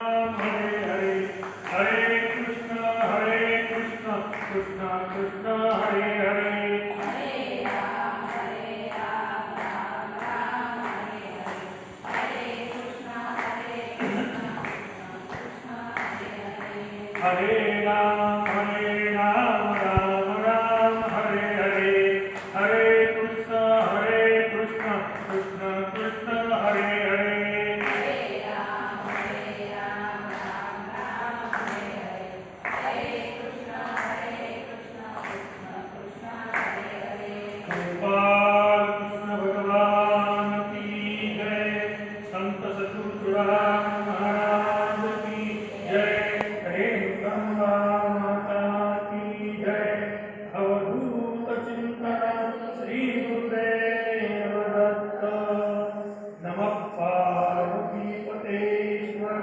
हरे हरे हरे कृष्ण कृष्ण कृष्ण हरे हरे हरे राम राम राम हरे हरे हरे कृष्ण कृष्ण कृष्ण हरे हरे गोपाल कृष्ण भगवान की जय। संत सद्गुरु तुकाराम महाराज की जय। हरे गंगा माता की जय। अवधूत चिंतन श्री गुरुदेव दत्त। नमः पार्वती पतेश्वर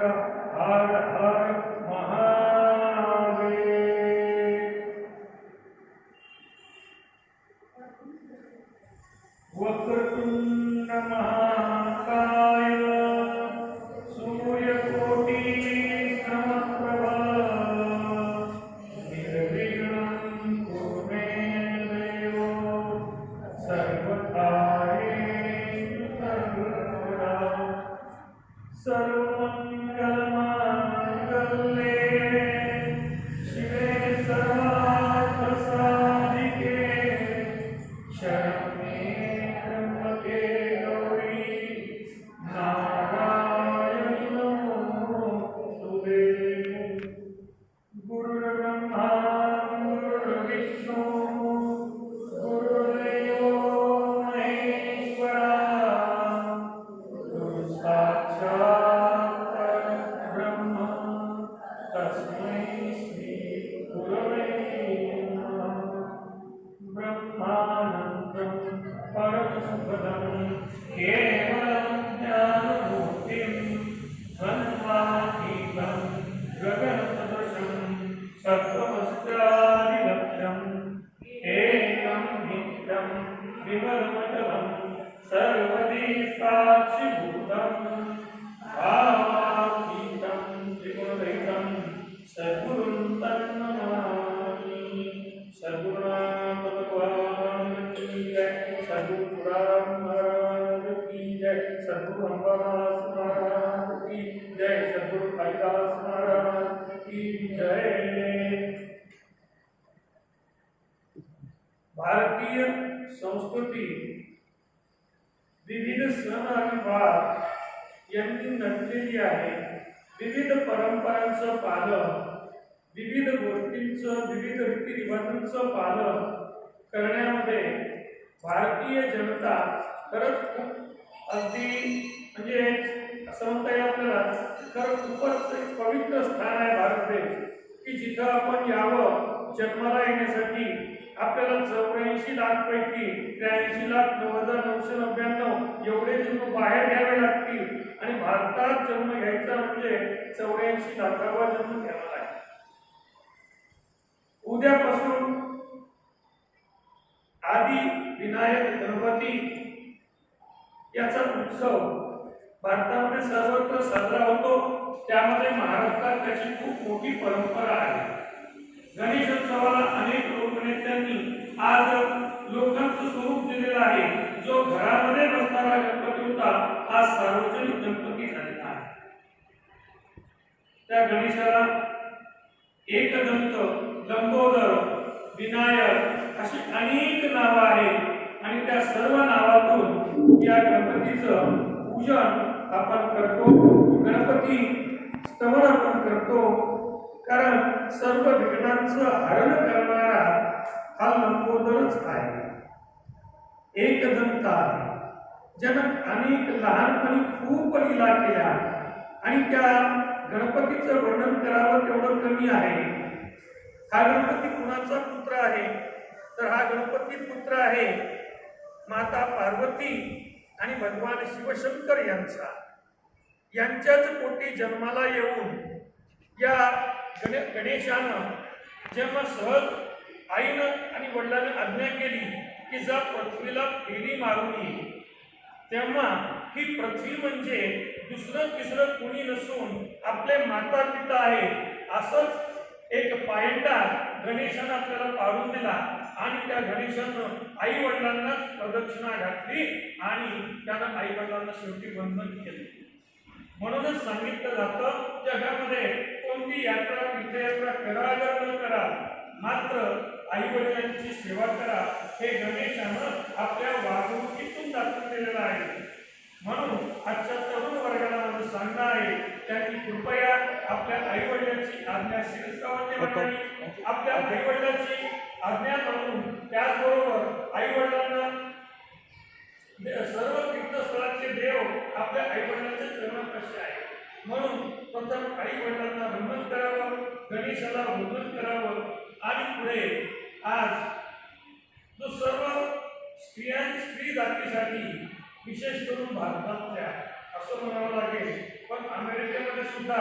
हर हर महादेव। वक्रतुंड महाकाय सूर्यकोटि समप्रभा निर्विघ्नं कुरु मे देव सर्वकार्येषु सर्वदा। सर्वमंगलमांगल्ये शिवे सर्वार्थसाधिके शरण्ये त्र्यंबके गौरी नारायणी नमोस्तुते। गुरुर्ब्रह्मा गुरुर्विष्णु गुरुर्देवो महेश्वरा गुरुः साक्षात् परब्रह्म तस्मै श्री गुरवे नमः। ब्रह्मानन्दं परमसुखदं केवलं ज्ञानमूर्तिं द्वन्द्वातीतं गगनसदृशं सत्त्वमस्त्रादिलक्ष्यम् एकं नित्यं विमलमचलं सर्वदी साक्षिभूतं भावातीतं त्रिगुणरहितं सद्गुरुं तन्नमामि। सद्गुरुनाथ भगवान की जय। सद्गुरु तुकाराम महाराज की जय। सद्गुरु अमरदास महाराज की जय। सद्गुरु कालिदास महाराज की जय। भारतीय संस्कृती विविध सण आणि वार यांनी नटलेली आहे। विविध परंपरांचं पालन, विविध गोष्टींचं, विविध रीतिरिवाजांचं पालन करण्यामध्ये भारतीय जनता खरंच खूप अगदी म्हणजे असं म्हणता येईल आपल्याला खरं खूपच एक पवित्र स्थान आहे भारत देश, की जिथं आपण यावं जन्माला येण्यासाठी आपल्याला 84 लाख पैकी 83,09,999 एवढे जन्म बाहेर घ्यावे लागतील आणि भारतात जन्म घ्यायचा म्हणजे 84 लाखावा जन्म घ्यावा लागेल। उद्यापासून आदि विनायक गणपती याचा उत्सव भारतामध्ये सर्वत्र साजरा होतो। त्यामध्ये महाराष्ट्रात त्याची खूप मोठी परंपरा आहे। गणेशोत्सवाला अनेक लोकनेत्यांनी आज लोकांचं स्वरूप दिलेलं आहे। जो घरामध्ये बसणारा गणपती होता आज सार्वजनिक गणपती झालेला आहे। त्या गणेशाला एकदंत, लंबोदर, विनायक अशी अनेक नावं आहेत आणि त्या सर्व नावातून या गणपतीचं पूजन आपण करतो। गणपती स्तवन आपण करतो, कारण सर्व विघ्नांचं हरण करणारा हा लंबोदरच आहे, एकदंत आहे। ज्यानं अनेक लहानपणी खूप लीला केल्या आणि त्या गणपतीचं वर्णन करावं तेवढं कमी आहे। हा गणपती कुणाचा पुत्र आहे तर हा गणपती पुत्र आहे माता पार्वती आणि भगवान शिवशंकर यांचा। यांच्याच पोटी जन्माला येऊन या गणेशानं जेव्हा सहज आईनं आणि वडिलांनी आज्ञा केली की जा पृथ्वीला फेरी मारून ये, तेव्हा ही पृथ्वी म्हणजे दुसरं तिसरं कुणी नसून आपले माता पिता आहे असंच एक पायंडा गणेशानं आपल्याला पाडून दिला आणि त्या गणेशानं आई वडिलांना प्रदक्षिणा घातली आणि त्यानं आई वडिलांना शेवटी बंधन केले. म्हणूनच सांगितलं जातं जगामध्ये कोणती यात्रा तीर्थयात्रा करा अगर न करा मात्र आई वडिलांची सेवा करा हे गणेशानं आपल्या वागणुकीतून दाखवून दिलेलं आहे. म्हणून आजच्या तरुण वर्गाला माझं सांगणं आहे त्यांनी कृपया आपल्या आई वडिलांची आज्ञा शिरसावरती मानावी, आपल्या आई वडिलांची आज्ञा म्हणून त्याचबरोबर आई वडिलांना सर्व तीर्थस्थळाचे देव आपल्या आई वडिलांच्या चरणापाशी आहे. म्हणून प्रथम आई वडिलांना वंदन करावं, गणेशाला वंदन करावं आणि पुढे आज जो सर्व स्त्री जातीसाठी विशेष करून भारतातल्या असं म्हणावं लागेल पण अमेरिकेमध्ये सुद्धा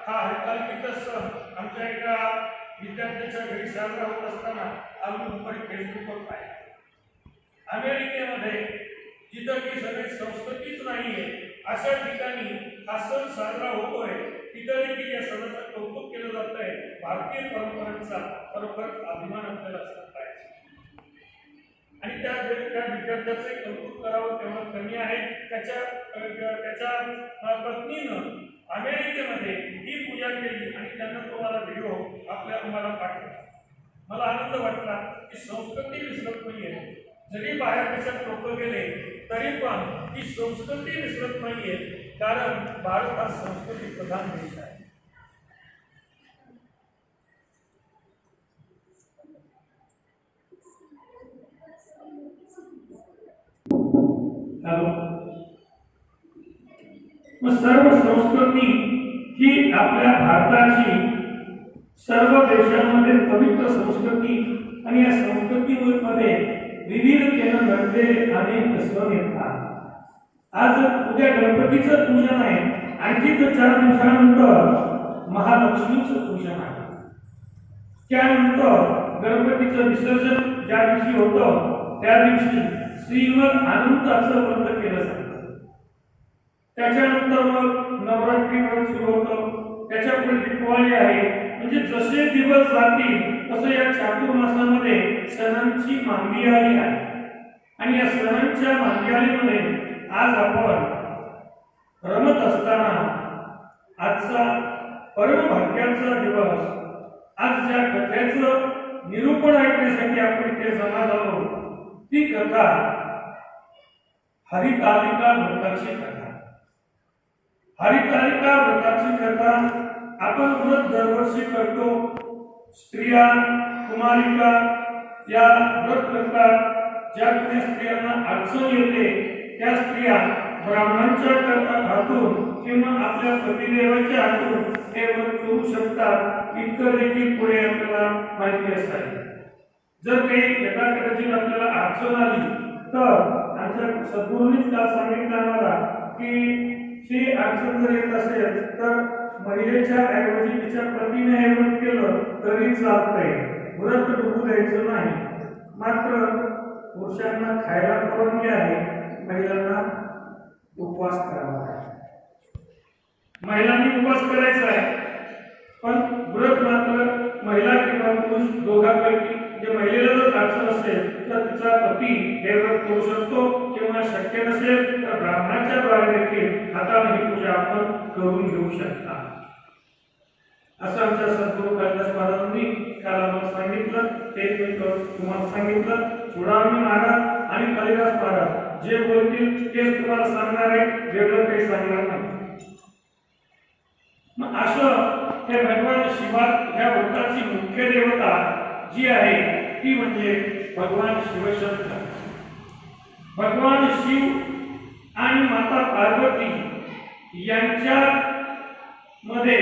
हा हरतालिकेचा सण आमच्या एका विद्यार्थ्याच्या घरी साजरा होत असताना आम्ही दुपारी फेसबुकवर पाहिला. अमेरिकेमध्ये जिथं की सगळी संस्कृतीच नाहीये अशा ठिकाणी हा सण साजरा होतोय तिथं देखील या सणाचं कौतुक केलं जात आहे. भारतीय परंपरांचा खरोखर अभिमान आपल्याला असला पाहिजे आणि त्या विद्यार्थ्याचे कौतुक करावं तेवढं कमी आहे. त्याच्या पत्नीनं अमेरिकेमध्ये ही पूजा केली आणि त्यांना तुम्हाला व्हिडिओ आम्हाला पाठवला. मला आनंद वाटला की संस्कृती विसरत नाहीये. जरी बाहेर देशात लोक गेले तरी पण ही संस्कृती विसरत नाहीये कारण भारत हा संस्कृती प्रधान देश आहे. मग सर्व संस्कृती ही आपल्या भारताची सर्व देशांमध्ये पवित्र संस्कृती आणि या संस्कृतीमध्ये विविधतेनं नटलेले अनेक सण येतात. आज उद्या गणपतीचं पूजन आहे, आणखी 4 दिवसानंतर महालक्ष्मीचं पूजन आहे. त्यानंतर गणपतीचं विसर्जन ज्या दिवशी होतं त्या दिवशी श्रीमद अनंताचं व्रत केलं जातं. त्याच्यानंतर मग नवरात्री व्रत सुरू होतं. त्याच्यापुढे दिवाळी आहे. म्हणजे जसे दिवस जातील तसं या चातुर्मासामध्ये सणांची मांदियाळी आहे आणि या सणांच्या मांदियाळीमध्ये आज आपण रमत असताना आजचा परमभाग्याचा दिवस आज ज्या कथेचं निरूपण ऐकण्यासाठी आपण इथे जमा झालो ती कथा हरितालिका व्रताची कथा. हरितालिका व्रताची कथा आपण व्रत दरवर्षी करतो. स्त्रिया कुमारिका या व्रत करतात. ज्या कोणी स्त्रियांना अडचण येते त्या स्त्रिया ब्राह्मणांच्या हातून किंवा आपल्या पतिदेवाच्या हातून हे व्रत करू शकतात. इतकं देखील पुढे आपल्याला माहिती असावी. जर काही यथाकथित आपल्याला अडचण आली तर आमच्या सद्गुरूंनीच काल सांगितलं आम्हाला की ही अडचण जर येत असेल तर महिलेच्या ऐवजी तिच्या पतीने हे व्रत केलं तरी चालतंय. व्रत डुबू द्यायचं नाही. मात्र पुरुषांना खायला परवानगी आहे, महिलांना उपवास करावा आहे. महिलांनी उपवास करायचा आहे पण व्रत मात्र महिला किंवा पुरुष दोघांपैकी जे महिलेला जर अडचण असेल तर तिचा पती हे व्रत करू शकतो किंवा शक्य नसेल तर ब्राह्मणाच्या द्वारे देखील हाताने ही पूजा आपण करून घेऊ शकता. असं आमच्या सद्गुरू कालिदास महाराजांनी काल आम्हाला सांगितलं. ते मी तुम्हाला सांगितलं. चुडामणी महाराज आणि कालिदास महाराज जे बोलतील तेच तुम्हाला सांगणार आहे, वेगळं काही सांगणार नाही. मग असं हे भगवान शिवा या व्रताची मुख्य देवता जी आहे ती म्हणजे भगवान शिवशंकर. भगवान शिव आणि माता पार्वती यांच्या मध्ये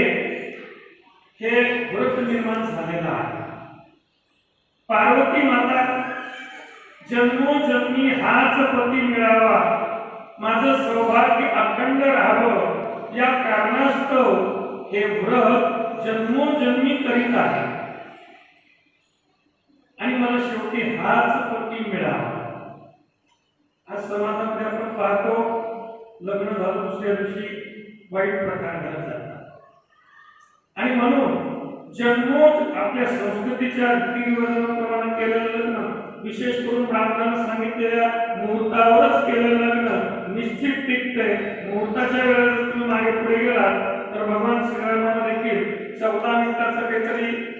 हे व्रत निर्माण झालेलं आहे. पार्वती माता जन्मोजन्मी हाच पती मिळावा, माझं सौभाग्य अखंड राहावं या कारणास्तव हे व्रत जन्मोजन्मी करीत आहे आणि मला शेवटी हाच पती मिळावा. आज समाजामध्ये आपण पाहतो लग्न झालं दुसऱ्या दिवशी वाईट प्रकार घडत जातात. आणि म्हणून जन्मोच आपल्या संस्कृतीच्या रीतिरिवाजाप्रमाणे केलेलं लग्न, विशेष करून ब्राह्मणानं सांगितलेल्या मुहूर्तावरच केलेलं लग्न निश्चित टिकतंय. मुहूर्ताच्या वेळेला जर तुम्ही मागे पुढे गेला तर भगवान श्रीरामाला देखील 14 मिनिटाचा काहीतरी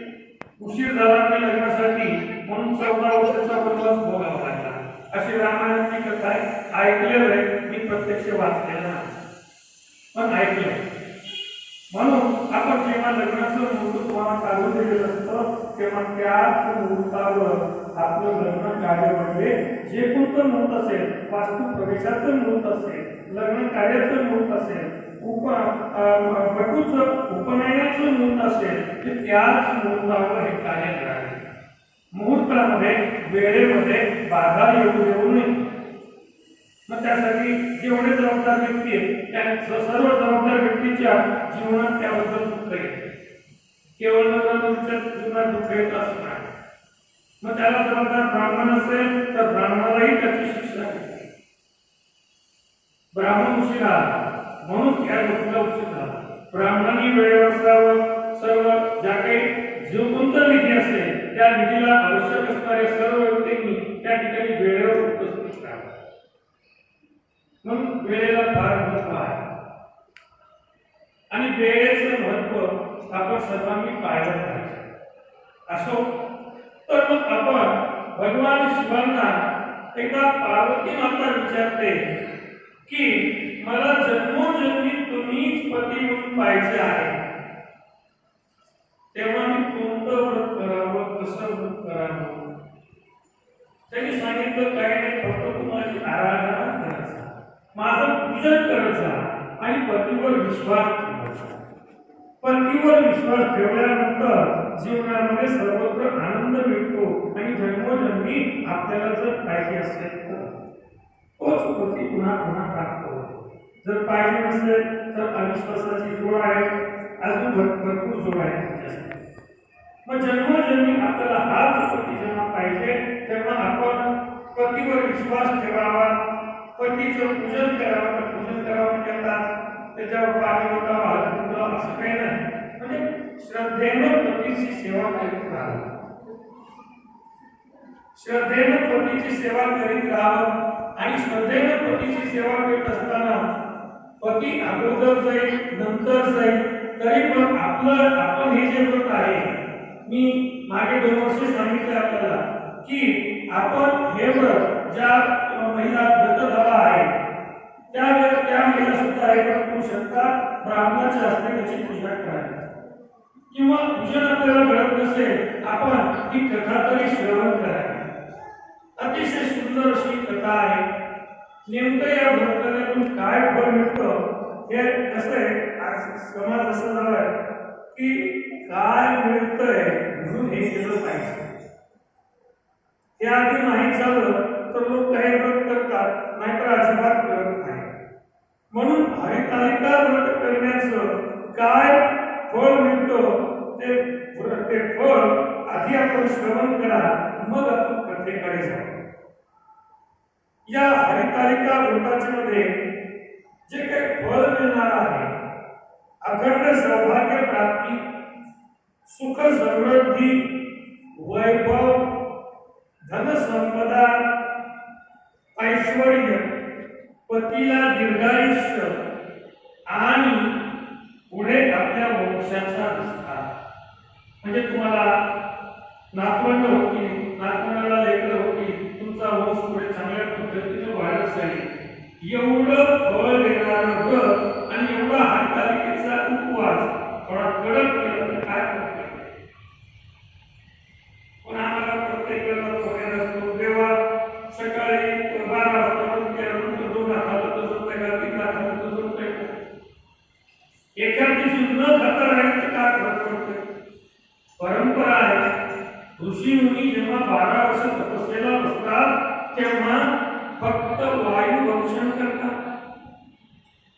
उशीर झाला नाही लग्नासाठी, म्हणून 14 वर्षाचा वनवास भोगावा लागला. अशी रामायणाची कथा आहे. ऐकलेलं आहे, मी प्रत्यक्ष वाचलेलं नाही, पण ऐकलंय. म्हणून आपण जेव्हा लग्नाचं मुहूर्त तुम्हाला काढून दिलेलं असतं तेव्हा त्याच मुहूर्तावर आपलं लग्न कार्यामध्ये जे कोणतं मुहूर्त असेल, वास्तू प्रवेशाचं मुहूर्त असेल, लग्न कार्याचं मुहूर्त असेल, वटूचं उपनयनाचं मुहूर्त असेल, ते त्याच मुहूर्तावर हे कार्य करावे. मुहूर्तामध्ये वेळेमध्ये बाधा येऊ देऊ नये. मग त्यासाठी जेवढे जबाबदार व्यक्ती आहेत त्या सर्व जबाबदार व्यक्तीच्या जीवनात त्याबद्दल दुःख येते. केवळ नवरात्रीच्या जीवनात दुःख येत असं नाही. मग त्याला जबाबदार ब्राह्मण असेल तर ब्राह्मणालाही त्याची शिक्षा होते. ब्राह्मण उशीर आला म्हणून त्या गोष्टीला उशीर झाला. ब्राह्मणांनी वेळेवर असावं. सर्व ज्या काही जो कोणता निधी असेल त्या निधीला आवश्यक असणाऱ्या सर्व व्यक्तींनी त्या ठिकाणी वेळेवर उपस्थित राहावं. म्हणून वेळेला फार महत्व आहे आणि वेळेचं महत्व आपण सर्वांनी पाळलं पाहिजे. असो तर मग आपण भगवान शिवांना एकदा पार्वती माता विचारते की मला जन्मोजन्मी तुम्हीच पती म्हणून पाहिजे आहे, तेव्हा मी कोणतं व्रत करावं, कसं व्रत करावं. त्यांनी सांगितलं काही नाही, फक्त तू माझी आराधना करायचा, माझं पूजन करायचं आणि पतीवर विश्वास ठेवायचा. पतीवर विश्वास ठेवल्यानंतर जीवनामध्ये सर्वत्र आनंद मिळतो आणि जन्मोजन्मी आपल्याला जर पाहिजे असेल तर तोच पती पुन्हा पुन्हा प्राप्त होतो. जर पाहिजे नसेल तर अविश्वासाची जोड आहे, अजून भरपूर जोड आहे त्याच्यासाठी. मग जन्मोजन्मी आपल्याला हाच पती जेव्हा पाहिजे तेव्हा आपण पतीवर विश्वास ठेवावा, पतीचं पूजन करावं. तर पूजन करावं म्हणतात त्याच्यावर पाणी ओतावं, हळद कुंकू असं काही नाही, म्हणजे श्रद्धेनं पतीची सेवा करीत राहावं. श्रद्धेनं पतीची सेवा करीत राहावं आणि श्रद्धेनं पतीची सेवा करीत असताना पती अगोदर जाईल नंतर जाईल तरी पण आपण हे जे व्रत आहे, मी मागे 2 वर्ष सांगितलं आपल्याला की आपण हे व्रत ज्या महिला व्रतधारा आहे त्या महिला सुद्धा हे व्रत करू शकतात. ब्राह्मणाच्या हस्ते त्याची पूजा करावी किंवा पूजन आपल्याला घडत नसेल आपण ही कथा तरी श्रवण करावी. अतिशय सुंदर अशी कथा आहे. नेमकं या व्रतातून काय फळ मिळतं हे कसं आहे, आज समाज असं झालाय की काय मिळतंय म्हणून हे केलं पाहिजे. हे आधी माहीत झालं तर लोक काही व्रत करतात, नाहीतर अजिबात करत नाही. म्हणून हरितालिका व्रत करण्याचं काय फळ मिळतं ते फळ आधी आपण श्रवण करा, मग आपण कथेकडे जाऊ. या हरितालिका व्रतामध्ये जे काही फळ मिळणार आहे, अखंड सौभाग्य प्राप्ती, सुख समृद्धी, वैभव, धन संपदा, ऐश्वर्य, पतीला दीर्घायुष्य आणि पुढे आपल्या वंशाचा विस्तार. म्हणजे तुम्हाला नातवंड होती, नातवंडाला लेकरं होती, तुमचा वंश पुढे चांगल्या पद्धतीने वाढत जाईल, एवढं फळ देणारं व्रत आणि एवढा हरितालिकेचा उपवास थोडा कडक केला तर काय करतो. पण आम्हाला प्रत्येक वेळेला थोडे असतो तेव्हा सकाळी 12 वाजता केल्यानंतर 2 हाताला तसं काय 3 हाताला तसं काय एका दिवशी न खाता राहायचं काय फरक पडतो. परंपरा आहे, ऋषी मुनी जेव्हा 12 वर्ष तपस्येला बसतात तेव्हा फक्त वायू भक्षण करतात.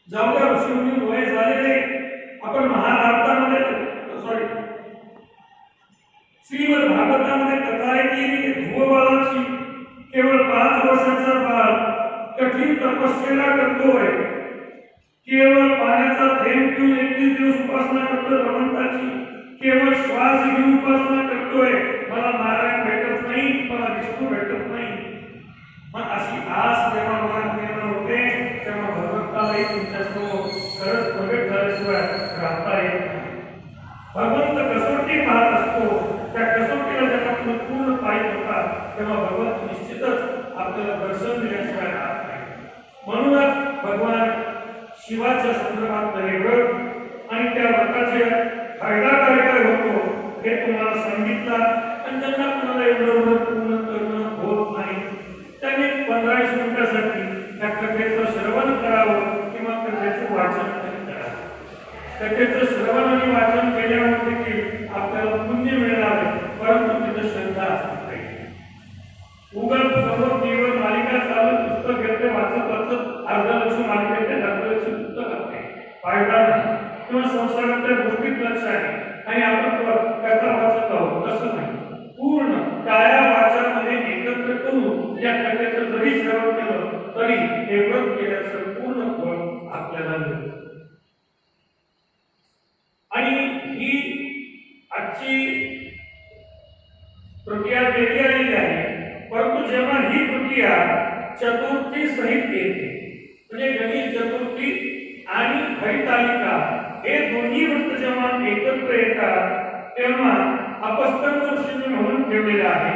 जेव्हा ऋषी मुनी वय झालेले, आपण महाभारतामध्ये श्रीमद भागवतामध्ये कथा आहे की ध्रुव बाळाची केवळ 5 वर्षाचा बाळ कठीण तपस्येला करतोय घेऊन 21 दिवस उपासना करतोय भगवंताची, केवळ श्वास घेऊन उपासना करतोय, मला नारायण भेटत नाही, मला विष्णू भेटत नाही, मग अशी आस जेव्हा मनात निर्माण होते तेव्हा भगवंतालाही तुमच्यासमोर खरंच प्रगट झाल्याशिवाय राहता येत नाही. भगवंत कसोटी पाहत असतो, त्या कसोटीला जेव्हा पूर्ण पाहिजे होता तेव्हा भगवंत निश्चितच आपल्याला दर्शन दिल्याशिवाय राहत नाही. म्हणूनच भगवान शिवाच्या संदर्भात व्रत आणि त्या व्रताचे फायदा काय होतो हे तुम्हाला सांगितलं. आणि ज्यांना तुम्हाला एवढं व्रत पूर्ण करणं होत नाही त्यांनी 15 मिनिटासाठी त्या कथेचं श्रवण करावं किंवा कथेचं वाचन करावं. कथेचं श्रवण आणि वाचन केल्यावर देखील आपल्याला पुण्य मिळणार आहे, परंतु तिथं श्रद्धा असली पाहिजे. उगाच समोर टीव्हीवर मालिका चालत पुस्तक घेते, वाचत वाचत अर्धा लक्ष मालिकेत दाखवायची पुस्तक असते, फायदा नाही. किंवा संसारातल्या गोष्टीत लक्ष आहे आणि आपण कथा वाचत आहोत, तसं नाही. पूर्ण काया वाचामध्ये एकत्र करून या कथेचं जरी श्रवण केलं तरी हे व्रत केल्याचं पूर्ण फळ आपल्याला मिळतं. आणि ही आजची प्रक्रिया वेगळी आलेली आहे, परंतु जेव्हा ही प्रक्रिया चतुर्थी सहित येते, म्हणजे गणेश चतुर्थी आणि हरितालिका हे दोन्ही व्रत जेव्हा एकत्र येतात तेव्हा अपस्तंभ ऋषींनी म्हणून ठेवलेलं आहे,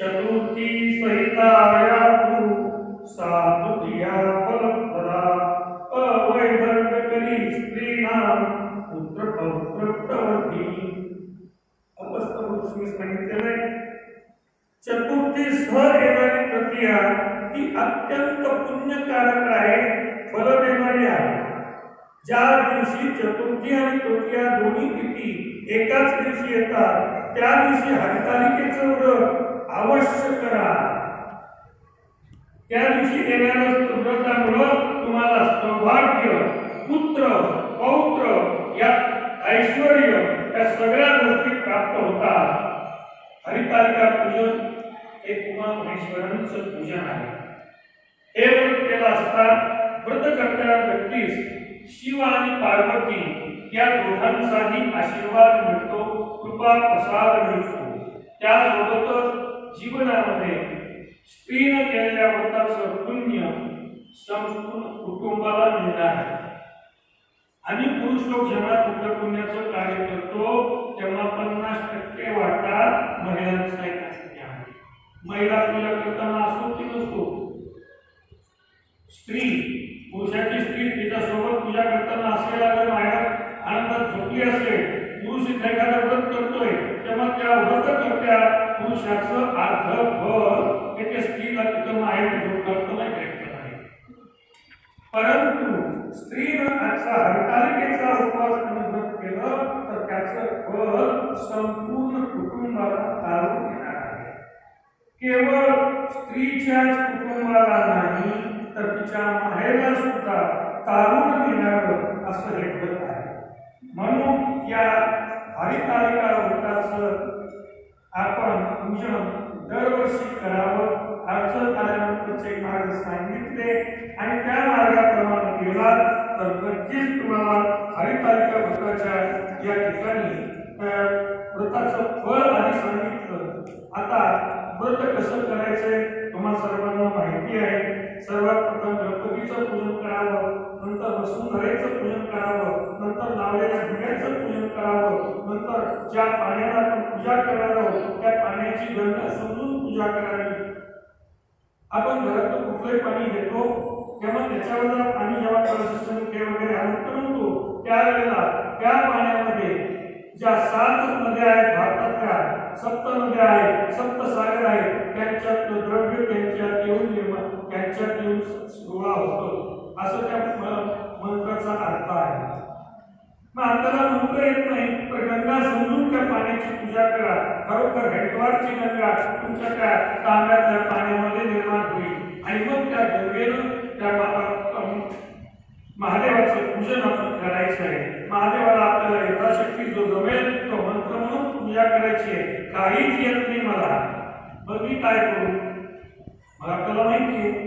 चतुर्थी सहितायातु साधुतिया फलप्रदा अवैधर्य करी स्त्रीणाम पुत्र पौत्र प्रवर्धिनी. अपस्तंभ ऋषींनी सांगितलेलं आहे चतुर्थी सह येणारी प्रक्रिया ही अत्यंत पुण्यकारक आहे, फल देणारी आहे. ज्या दिवशी चतुर्थी आणि तृतीया दोन्ही तिथी एकाच दिवशी येतात त्या दिवशी हरितालिकेचं व्रत अवश्य करा. त्या दिवशी येणाऱ्या व्रतामुळं तुम्हाला सौभाग्य, पुत्र, पौत्र या ऐश्वर्य या सगळ्या गोष्टी प्राप्त होतात. हरितालिका पूजन हे उमा महेश्वरांचं पूजन आहे. हे व्रत केलं असता व्रत करणाऱ्या व्यक्तीस शिव आणि पार्वती या दोघांचाही आशीर्वाद मिळतो, कृपा प्रसाद मिळतो. त्यासोबतच जीवनामध्ये स्त्रीनं केलेल्या व्रताचं पुण्य संपूर्ण कुटुंबाला मिळणार आहे. आणि पुरुष लोक जेव्हा कुठल्या पुण्याचं कार्य करतो तेव्हा 50% वाटा महिलांचा आहे. महिला पूजा करताना असो की नसतो, स्त्री पुरुषाची स्त्री तिच्यासोबत पूजा करताना असेल अगर माया आनंदात झोपली असेल, पुरुष एखादा व्रत करतोय तेव्हा त्या व्रत करत्या पुरुषाचं अर्ध फळ हे त्या स्त्रीला तिथं माहेर झोप करताना भेटत नाही. परंतु स्त्रीनं आजचा हरतालिकेचा उपवास आणि व्रत केलं तर त्याचं फळ संपूर्ण कुटुंबाला तारून येणार आहे. केवळ स्त्रीच्याच कुटुंबाला नाही तर तिच्या माहेरला सुद्धा तारून येणारं असं हे व्रत आहे. म्हणून या हरितालिका व्रताचं आपण पूजन दरवर्षी करावं. अडचण आल्यानंतरचे मार्ग सांगितले आणि त्या मार्गाप्रमाणे गेला तर नक्कीच तुम्हाला हरितालिका व्रताच्या या ठिकाणी व्रताचं फळ आणि सांगितलं. आता व्रत कसं करायचंय तुम्हा सर्वांना माहिती आहे. सर्वात प्रथम गणपतीचं पूजन करावं, नंतर वसुंधरेचं पूजन करावं, नंतर लावलेल्या दिव्याचं पूजन करावं, नंतर ज्या पाण्याला आपण पूजा करणार आहोत त्या पाण्याची गंगा समजून पूजा करावी. आपण घरातून कुठलंही पाणी घेतो तेव्हा त्याच्यावर पाणी जेव्हा कलशे वगैरे आणतो त्यावेळेला त्या पाण्यामध्ये ज्या 7 नद्या आहेत भारतातल्या, 7 नद्या आहेत, 7 सागर आहेत, त्यांच्यातलं द्रव्य त्यांच्यात येऊन त्यांच्यात येऊन गोळा होतं असं त्या मंत्राचा अर्थ आहे. मग आपल्याला मंत्र येत नाही तर गंगा समजून त्या पाण्याची पूजा करा. खरोखर हेडवारची गंगा तुमच्या त्या तांब्यातल्या पाण्यामध्ये निर्माण होईल आणि मग त्या गंगेनं त्या महादेवाचं पूजन आपण करायचं आहे. महादेवाला आपल्याला यथाशक्ती जो जमेल तो मंत्र म्हणून पूजा करायची आहे. काहीच येत नाही मला, मग मी काय करू? मला आपल्याला माहिती आहे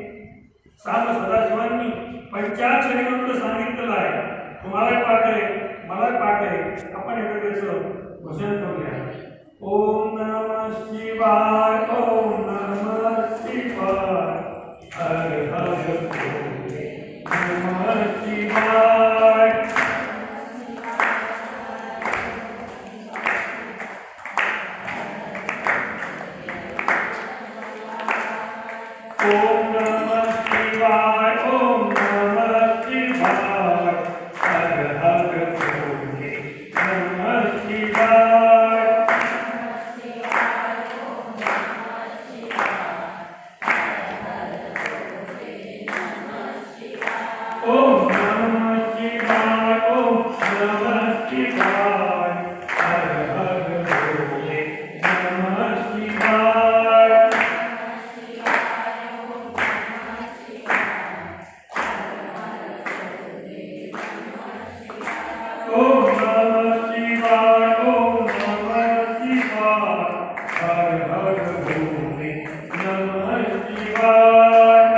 सांब सदाशिवांनी पंचाक्षरी मंत्र सांगितलेला आहे. तुम्हाला पाठ आहे, मला पाठ आहे, आपण एकत्र भजन करूया. ओम नमः शिवाय, ओम नमः शिवाय, हर हर भोले नमः शिवाय. ओम नमः शिवाय, ओम नमः शिवाय, हर हर भोले नमः शिवाय. ओम नमः शिवाय, ओम नमः शिवाय, हर हर भोले नमः शिवाय. ओम नमः शिवाय, ओम नमः शिवाय, हर हर भोले नमः शिवाय.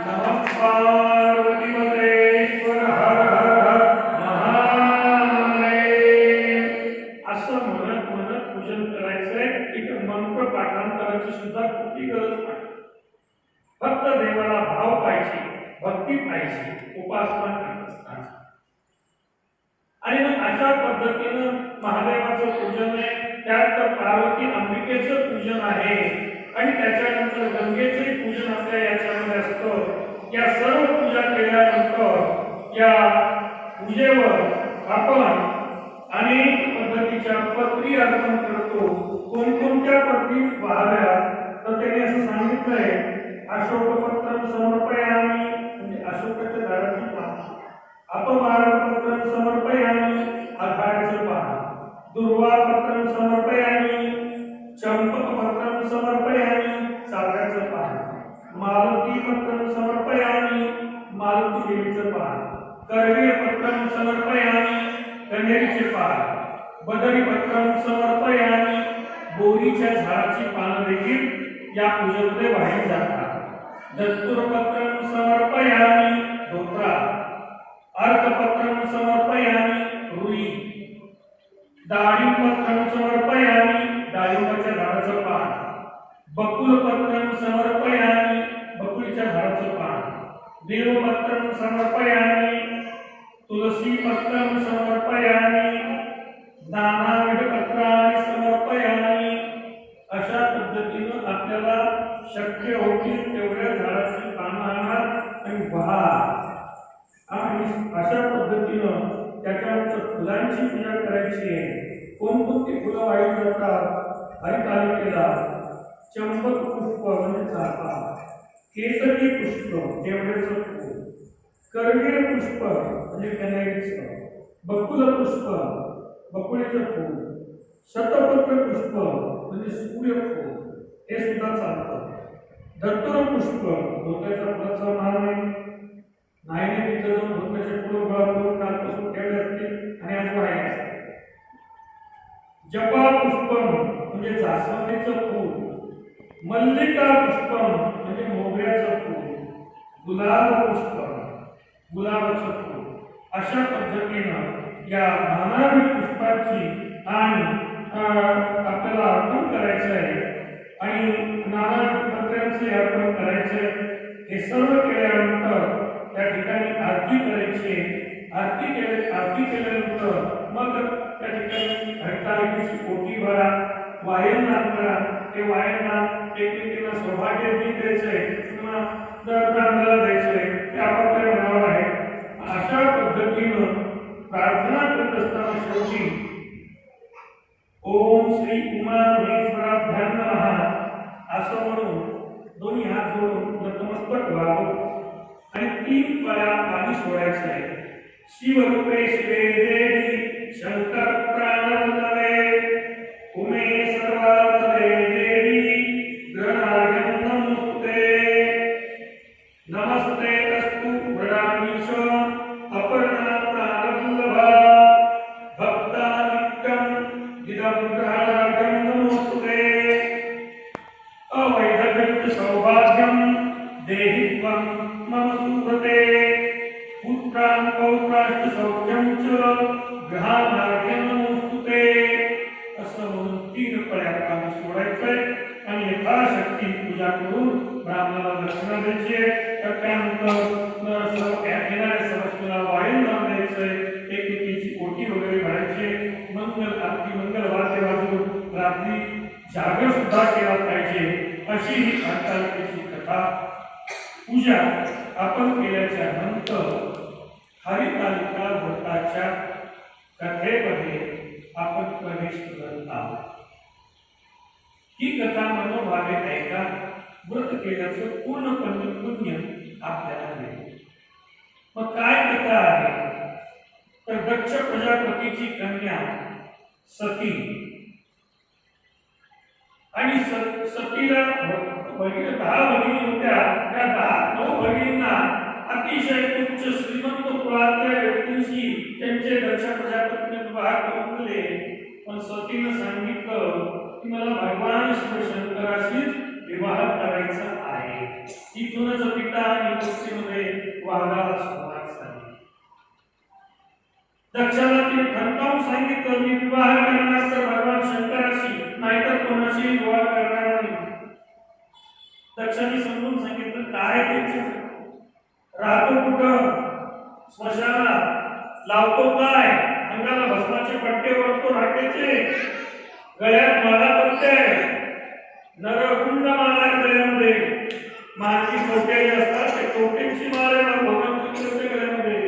नमः पार्वती पते, हर हर महादेव. असं म्हणत म्हणत पूजन करायचंय. इथं मंत्र पाठांतराची सुद्धा कुठली गरज नाही. फक्त देवाला भाव पाहिजे, भक्ती पाहिजे, उपासना करत असताना. आणि मग अशा पद्धतीनं महादेवाचं पूजन आहे. त्यात पार्वती अंबिकेचं पूजन आहे आणि त्याच्यानंतर गंगेचे पूजन आपल्या याच्यामध्ये असतं. या सर्व पूजा केल्यानंतर या पूजेवर आपण अनेक पद्धतीच्या पत्री अर्पण करतो. कोणकोणत्या पत्री व्हाव्या तर त्यांनी असं सांगितलंय, अशोकपत्रम समर्पयामी म्हणजे अशोकाच्या झाडाची पानं, अपमानपत्रम समर्पयामी आघाड्याचं पान, दुर्वापत्रम समर्पयामी चंपकपत्रम समर्पयामी चाफ्याचं पान, मालतीपत्रम समर्पयामी मालती देवीचं पान, करवीरपत्रम समर्पयामी कन्हेरीचे पान, बदरीपत्रम समर्पयामी बोरीच्या झाडाची पानं देखील या पूजेमध्ये वाहिली जातात. दत्तुरपत्रम समर्पयामी धोत्रा, अर्कपत्रम समर्पयामी रुई, डाळिंबपत्रम समर्पयामी डाळिंबाच्या झाडाचं पान, बकुलपत्रम समर्पयामी बकुळीच्या झाडाचं पान, देवपत्रम समर्पयामी तुलसीपत्रम समर्पयामी, नानाविध पत्राणि समर्पयामी. अशा पद्धतीनं आपल्याला शक्य होतील तेवढ्या झाडाची पानं आणा आणि वाहा. आणि अशा पद्धतीनं त्याच्यानंतर फुलांची पूजा करायची आहे. कोणकोणती फुलं वाहिली जातात? हरितालिकेला चंपक पुष्प म्हणजे चाफा, केसरी पुष्प देवळाचं फूल, करवीर पुष्प म्हणजे कन्हेरीचं, बकुल पुष्प बकुळीचं फूल, शतपत्र पुष्प म्हणजे सूर्यफूल हे सुद्धा चालतं. धतुर पुष्प धोक्याच्या फुलाचा मान नाही तिथं जाऊन धोक्याचे फुलं गोळा करून कालपासून ठेवले असतील आणि आज वाहिले असतील. जपा पुष्पम म्हणजे जास्वंदीचं फूल, मल्लिका पुष्पम म्हणजे मोगऱ्याचं फूल, गुलाब पुष्पम गुलाबाचं फूल. अशा पद्धतीनं या नानाविध पुष्पाची आणि आपल्याला अर्पण करायचं आहे आणि नानाविध पत्र्यांचे अर्पण करायचे. हे सर्व केल्यानंतर त्या ठिकाणी आरती करायची. आरती केल्यानंतर मग त्या ठिकाणी हरितालिकेची ओटी भरा, वायनदान करा. ते वायनदान एकमेकींना सौभाग्य द्यायचंय किंवा ब्राह्मणाला द्यायचंय ते आपल्याला म्हणावं आहे. अशा पद्धतीनं प्रार्थना करत असताना शेवटी ओम श्री उमा महेश्वराभ्यां नमः असं म्हणून दोन्ही हात जोडून नतमस्तक व्हावं आणि 3 वेळा पाणी सोडायचं आहे. शिवरूपे शिवे देवी शंकर प्राणवल्लभे उमे सर्वात्मने देवी गणार्घ्यं नमोस्तुते. नमस्ते अस्तु वृणामीश अपर्णा प्राणवल्लभा भक्तानित्यं इदं गणार्घ्यं नमोस्तुते. मम सुकृते पुत्रां पौत्राश्च सौख्यं च ग्रहाणार्घ्यं नमोस्तुते. असं म्हणून 3 पळ्या पाणी सोडायचंय आणि यथाशक्ती पूजा करून ब्राह्मणाला दक्षिणा द्यायची आहे. तर त्यानंतर येणाऱ्या सदस्याला वाढीव दान द्यायचंय. एकमेकींची ओटी वगैरे भरायची. मंगल आरती मंगल वाद्य वाजवून रात्री जागर सुद्धा केला पाहिजे. अशी ही हरतालिकेची कथा पूजा आपण केल्याच्या नंतर हरितालिका व्रताच्या कथेमध्ये आपण प्रवेश करत आहोत. ही कथा मनोभावे ऐका. व्रत केल्याचं पूर्णपणे पुण्य आपल्याला मिळेल. मग काय कथा आहे तर दक्ष प्रजापतीची कन्या सती आणि सतीला भगिनी 10 भगिनी होत्या. त्या 9 भगिनींना अतिशय उच्च श्रीमंत कुळातल्या व्यक्तींशी त्यांचे दक्ष प्रजापतीने विवाह करून दिले. पण सतीनं सांगितलं की मला भगवान शिवशंकराशीच विवाह करायचा आहे. इथूनच पिता आणि पुत्रीमध्ये वादाला सुरुवात झाली. दक्षाला तिने ठणकावून सांगितलं मी विवाह करणार तर भगवान शंकराशी, नाहीतर कोणाशी विवाह करणार नाही. दक्षाने समजून सांगितलं काय त्याचे राहतो कुठं, स्मशानात, लावतो काय, अंगाला भस्माचे पट्टे ओढतो राखेचे, गळ्यात माला करते, नरकुंड माला गळ्यामध्ये, मानवी कवटे असतात ते कवटेची माला भगवान गळ्यामध्ये,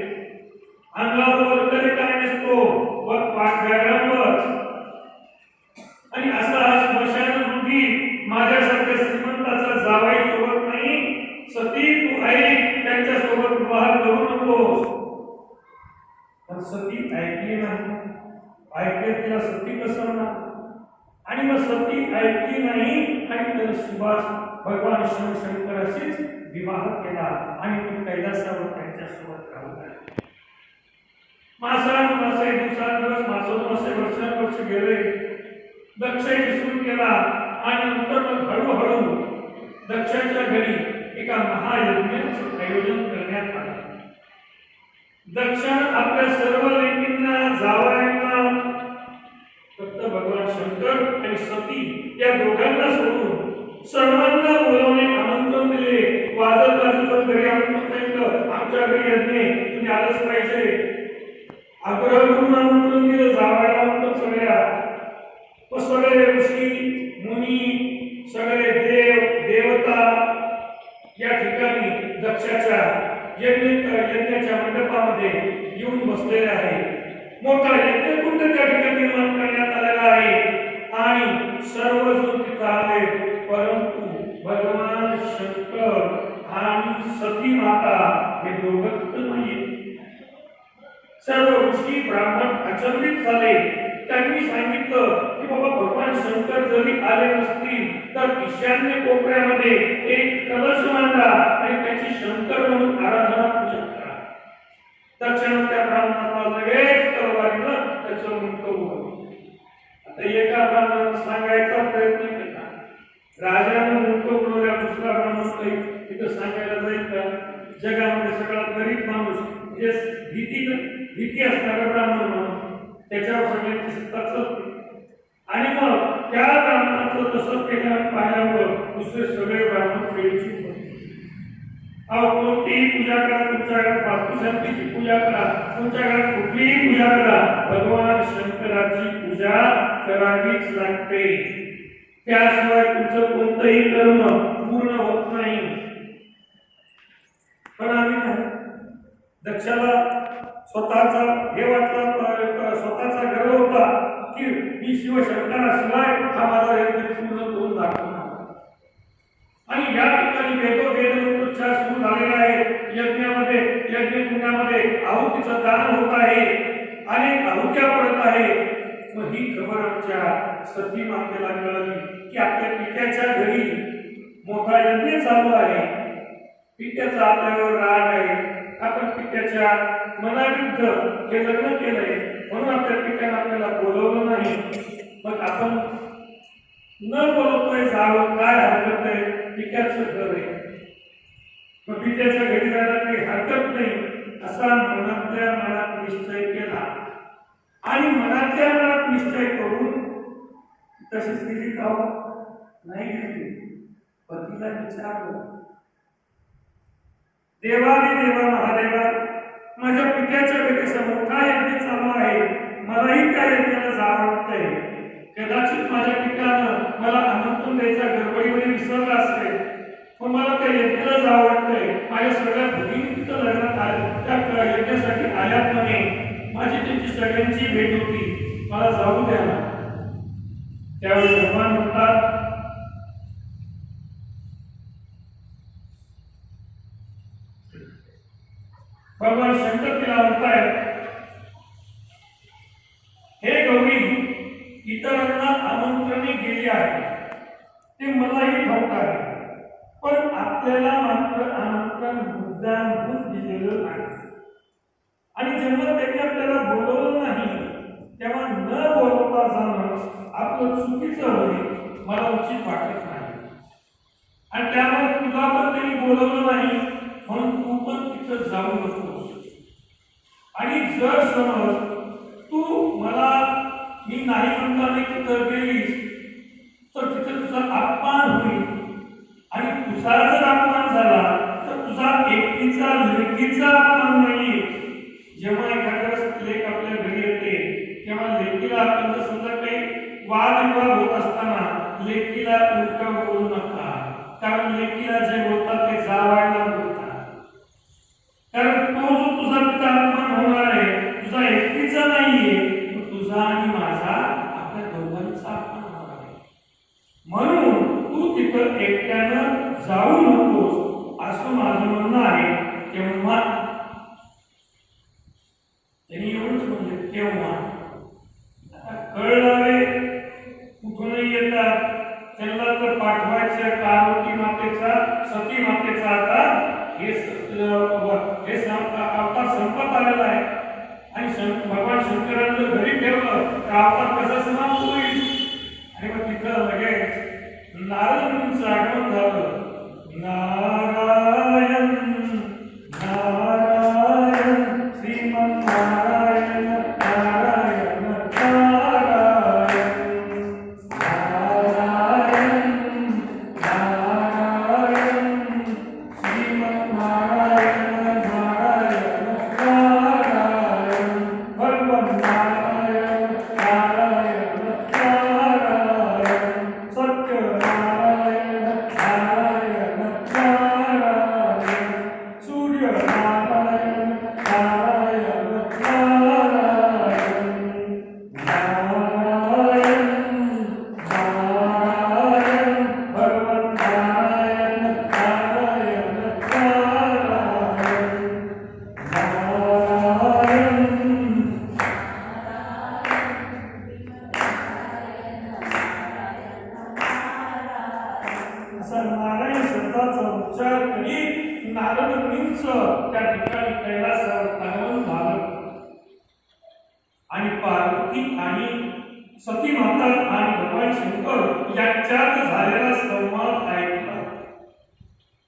अंगावर वगैरे काय नसतो वर पाठव्यावर. आणि असा हा स्मशान जोगी माझ्यासारख्या श्रीमंताचा जावाई सोबत नाही. सती तू ऐक, त्यांच्या सोबत विवाह करू नकोस. पण सती ऐकली नाही. ऐकले तिला सती कसं ना. आणि मग सती ऐकली नाही आणि त्याला सुभाष भगवान शिवशंकराशीच विवाह केला आणि ती कैलासावर त्यांच्यासोबत राहू लागली. मासे दिवसांदिवस मासे वर्षानुवर्ष गेले. दक्षही विसरून गेला आणि नंतर मग हळूहळू दक्षाच्या घरी एका महायज्ञाचं आयोजन करण्यात आलं. दक्षाने आपल्या सर्व लेकींना जावयांना फक्त भगवान शंकर आणि सती या दोघांना सोडून सर्वांना बोलावणे आमंत्रण दिले. वाजत वाजत घरी आमंत्रण, आमच्या घरी यज्ञ तुम्ही आलंच पाहिजे. आग्रह करून आमंत्रण दिलं जावयाला सगळ्या. सगळे ऋषी मुनी सगळे देव देवता या ठिकाणी दक्षाच्या यज्ञाच्या मंडपामध्ये येऊन बसलेले आहे. मोठा यज्ञकुंड त्या ठिकाणी निर्माण करण्यात आलेला आहे आणि सर्वजण तिथं आले. परंतु भगवान शंकर आणि सती माता हे दोघं नाही. सर्व ऋषी ब्राह्मण अचंबित झाले. त्यांनी सांगितलं की बाबा भगवान शंकर जरी आले नसतील तर ईशान्य कोपऱ्यामध्ये एक कलश मांडा आणि त्याची शंकर म्हणून आराधना पूजा करा. दक्षिण त्या ब्राह्मणाला लगेच तलवारीनं त्याचं मुंडक उघडलं. आता एका ब्राह्मणाला सांगायचा प्रयत्न केला. राजानं मुंडक उघडल्या दुसरा ब्राह्मण तिथं सांगायला जाईल का? जगामध्ये सगळ्यात गरीब माणूस म्हणजे भीती असणारा ब्राह्मण माणूस त्याच्यावर सगळ्यांची सत्ता चालते. आणि मग त्या ब्राह्मणाचं तसं केलं पाहिल्यावर दुसरे सगळे ब्राह्मण खेळीची कोणतीही पूजा करा, तुमच्या घरात वास्तुशांतीची पूजा करा, तुमच्या घरात कुठलीही पूजा करा, भगवान शंकराची पूजा करावीच लागते. त्याशिवाय तुमचं कोणतंही कर्म पूर्ण होत नाही. पण आम्ही नाही. दक्षाला स्वतःचा हे वाटलं, स्वतःचा गर्व होता की मी शिवशंकराशिवाय हा माझा यज्ञ पूर्ण करून दाखवणार. आणि या ठिकाणी वेदोच्चार सुरू झालेला आहे. यज्ञामध्ये यज्ञकुंडामध्ये आहुतीचं दान होत आहे. अनेक आहुत्या पडत आहे. मग ही खबर आमच्या सती मातेला कळली की आपल्या पित्याच्या घरी मोठा यज्ञ चालू आहे. पित्याचा आपल्यावर राग आहे. आपण पित्याच्या मनाविरुद्ध हे लग्न केलंय म्हणून आपल्या पित्याने आपल्याला बोलवलं नाही. मग आपण न बोलवतोय जावं काय हरकत आहे? पित्याचं घर आहे. बगीच्याच्या घरी जायला काही हरकत नाही असा मनातल्या मनात निश्चय केला आणि मनातल्या मनात निश्चय करून तशीच गेली का नाही गेली. पतीला विचारलं, देवाने देवा महादेवा, माझ्या पित्याच्या घरी मोठा यज्ञ चालू आहे, मलाही त्या यज्ञाला जावं वाटतंय. कदाचित माझ्या पित्यानं मला आमंत्रण द्यायचा गडबडीमध्ये विसरला असेल, पण मला त्या यज्ञाला जावं वाटतंय. माझ्या सगळ्या भगिनी तिथं लग्नात आल्या, त्या यज्ञासाठी आल्यात म्हणे. माझी त्यांची सगळ्यांची भेट होती, मला जाऊ द्या ना. त्यावेळी भगवान म्हणतात, भगवान शंकर तिला म्हणतायत, हे गौरी, इतरांना आमंत्रणे गेली आहे ते मलाही ठाऊक आहे, पण आपल्याला मात्र आमंत्रण मुद्दामहून दिलेलं आहे. आणि जेव्हा त्यांनी आपल्याला बोलवलं नाही तेव्हा न बोलवता जाणं आपलं चुकीचं होईल, मला उचित वाटत नाही. आणि त्यामुळे तुला पण त्यांनी बोलवलं नाही म्हणून तू पण तिथं जाऊ नकोस. आणि जर समज तू मला मी नाही म्हणताना तिथं गेलीस तर तिथे तुझा अपमान होईल. आणि तुझा जर अपमान झाला तर तुझा एकटीचा लेकीचा अपमान नाही. जेव्हा एखाद्या लेक आपल्या घरी येते तेव्हा लेकीला आपण जर समजा काही वादविवाद होत असताना लेकीला उलट बोलू नका, कारण लेकीला जे बोलतात ते जावायला बोलतात. कारण तो जो तुझा तिचा अपमान होणार आहे तुझा एकटीचा नाहीये, तो तुझा आणि माझा आपल्या दोघांचा अपमान होणार आहे. म्हणून तू तिथं एकट्यानं जाऊ नकोस असं माझं म्हणणं आहे. तेव्हा त्यांनी एवढंच म्हणले, तेव्हा आता कळणारे कुठूनही येतात, त्यांना तर पाठवायचं पार्वती मातेचा सती मातेचा आता हे अवतार संपत आलेला आहे. आणि भगवान शंकरांचं घरी ठेवलं तर अवतार कसा समाप्त होईल. आणि मग तिथं लगेच नारद मुनींचं आगमन झालं. नारायण नारायण श्रीमन्नारायण नारायण नारायण नारायण नारायण श्रीमन्नारायण नारायण नारायण भगवान नारायण नारायण नारायण सत्यनारायण नारायण नारायण सूर्य नारायण नारायण नारायण नारायण नारायण भगवान नारायण नारायण नारायण नारायण. असा नारायण शब्दाचा उच्चार करीत नारद मुनींचं त्या ठिकाणी कैलासावर आगमन झालं. आणि पार्वती आणि सती माता आणि भगवान शंकर यांच्यात झालेला संवाद ऐकला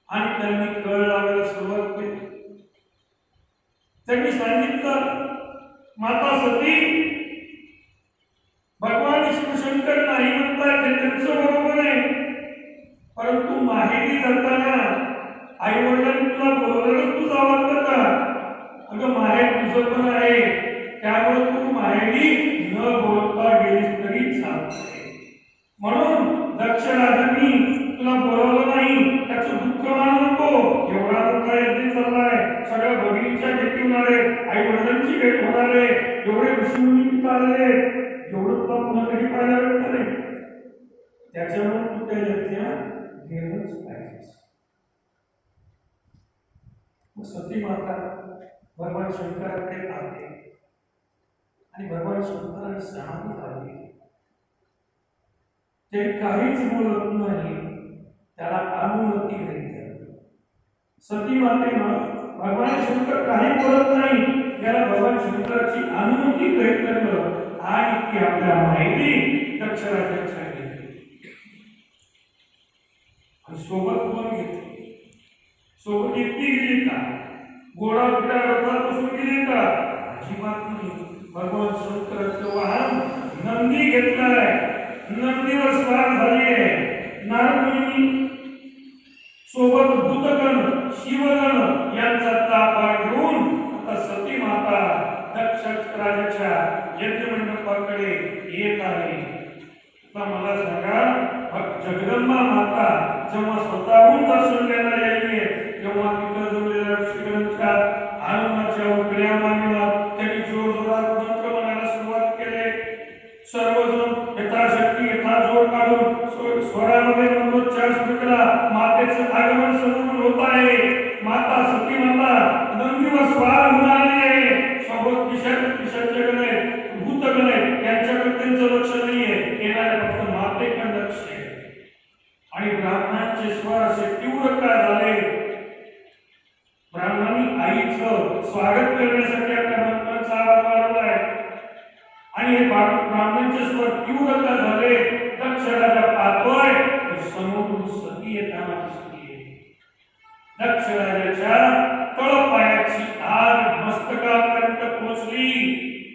आणि त्यांनी कळ लावायला सुरुवात केली. त्यांनी सांगितलं, माता सती, भगवान शिवशंकर नाही म्हणतात ते त्यांचं बरोबर आहे, परंतु माहेरी जाताना आई वडिलांनी तुला बोलवलं तू जावं का? अगं माहेर तुझं पण आहे, त्यामुळे तू माहेरी न बोलता गेलीस तरी चालते. म्हणून दक्ष राजांनी तुला बोलवलं नाही त्याचं दुःख मानू नको. एवढा मोठा यज्ञ चाललाय, सगळ्या भगिनीच्या भेटी होणार आहे, आई वडिलांची भेट होणार आहे, एवढे ऋषीमुनी तिथं आले, एवढं तुला पुन्हा कधी पाहायला भेटत नाही. त्याच्यामुळे तू त्या यज्ञात गेलंच पाहिजेस. सती माता भगवान शंकराकडे पाहते आणि भगवान शंकरांनी समाधी लावली. ते काहीच बोलत नाही, त्याला अनुमती घ्यायची. सती मातेनं भगवान शंकर काही बोलत नाही, त्याला भगवान शंकराची अनुमती घ्यायची आणि ती आपल्या माहेरी दक्षराजाच्या गेली. आणि सोबत कोण घेतली? सोबत एकटी गेली का? घोडा बिडा रथात बसून गेली का? अजिबात नाही. भगवान शंकराचं वाहन नंदी घेतलाय, नंदीवर स्वार झालीये. नारदमुनी सोबत भूतगण शिवगण यांचा ताबा घेऊन आता सती माता दक्ष राजाच्या यज्ञमंडपाकडे येत आहे. आता मला सांगा, जगदंबा माता जेव्हा स्वतःहून दर्शन द्यायला यायची, तेव्हा तिथं जमलेल्या ऋषीगणांच्या हनुमाच्या उकड्या मारल्या. त्यांनी जोरजोरात मंत्र म्हणायला सुरुवात केली. सर्वजण यथाशक्ती यथाजोर काढून स्वरामध्ये मंत्रोच्चार सुरू केला. मातेचं आगमन समोरून होत आहे. माता सती माता नंदीवर स्वार होऊन आली आहे. सोबत पिशाच गण, भूतगण त्यांच्याकडे त्यांचं लक्ष नाहीये, येणारे फक्त मातेकडे लक्ष आहे. आणि ब्राह्मणांचे स्वर असे तीव्र का झाले? ब्राह्मणांनी आईचं स्वागत करण्यासाठी आपल्या मंत्रांचा आवाज वाढवलाय. आणि हे ब्राह्मणांचे स्वर तीव्र का झाले? दक्ष राजा पाहतोय, समोरून सती येताना दिसतीये. दक्ष राजाच्या तळपायाची आग मस्तकापर्यंत पोहोचली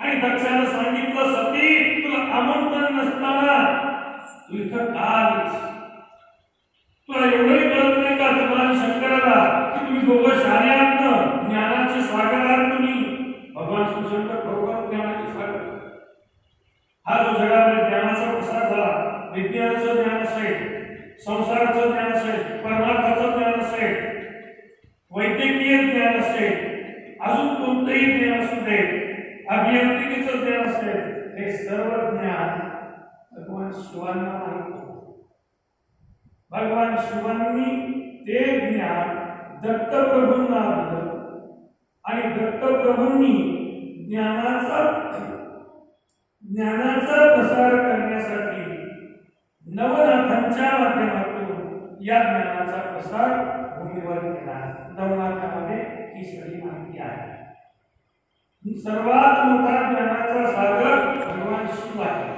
आणि दक्षाने सांगितलं, सती, तुला आमंत्रण नसताना तू इथं का आलीस? तुला एवढंही कळत नाही का तुम्हाला शंकराला की तुम्ही दोघं शहाणे आहात ना? ज्ञानाचे सागर आहात तुम्ही. भगवान शिवशंकर खरोखर ज्ञानाचे सागर. हा जो जगामध्ये ज्ञानाचा प्रसार झाला, विज्ञानाचं ज्ञान असेल, संसाराचं ज्ञान असेल, परमार्थाचं ज्ञान असेल, वैद्यकीय ज्ञान असेल, अजून कोणतंही ज्ञान असू दे, अभियांत्रिकीचं ज्ञान असेल, हे सर्व ज्ञान भगवान शिवांना माहित होतं. भगवान शिवांनी ते ज्ञान दत्तप्रभूंना दिलं आणि दत्तप्रभूंनी ज्ञानाचा प्रसार करण्यासाठी नवनाथांच्या माध्यमातून या ज्ञानाचा प्रसार भूमीवर केला. नवनाथामध्ये ही सगळी माहिती आहे. सर्वात मोठा ज्ञानाचा सागर भगवान शिव आहे.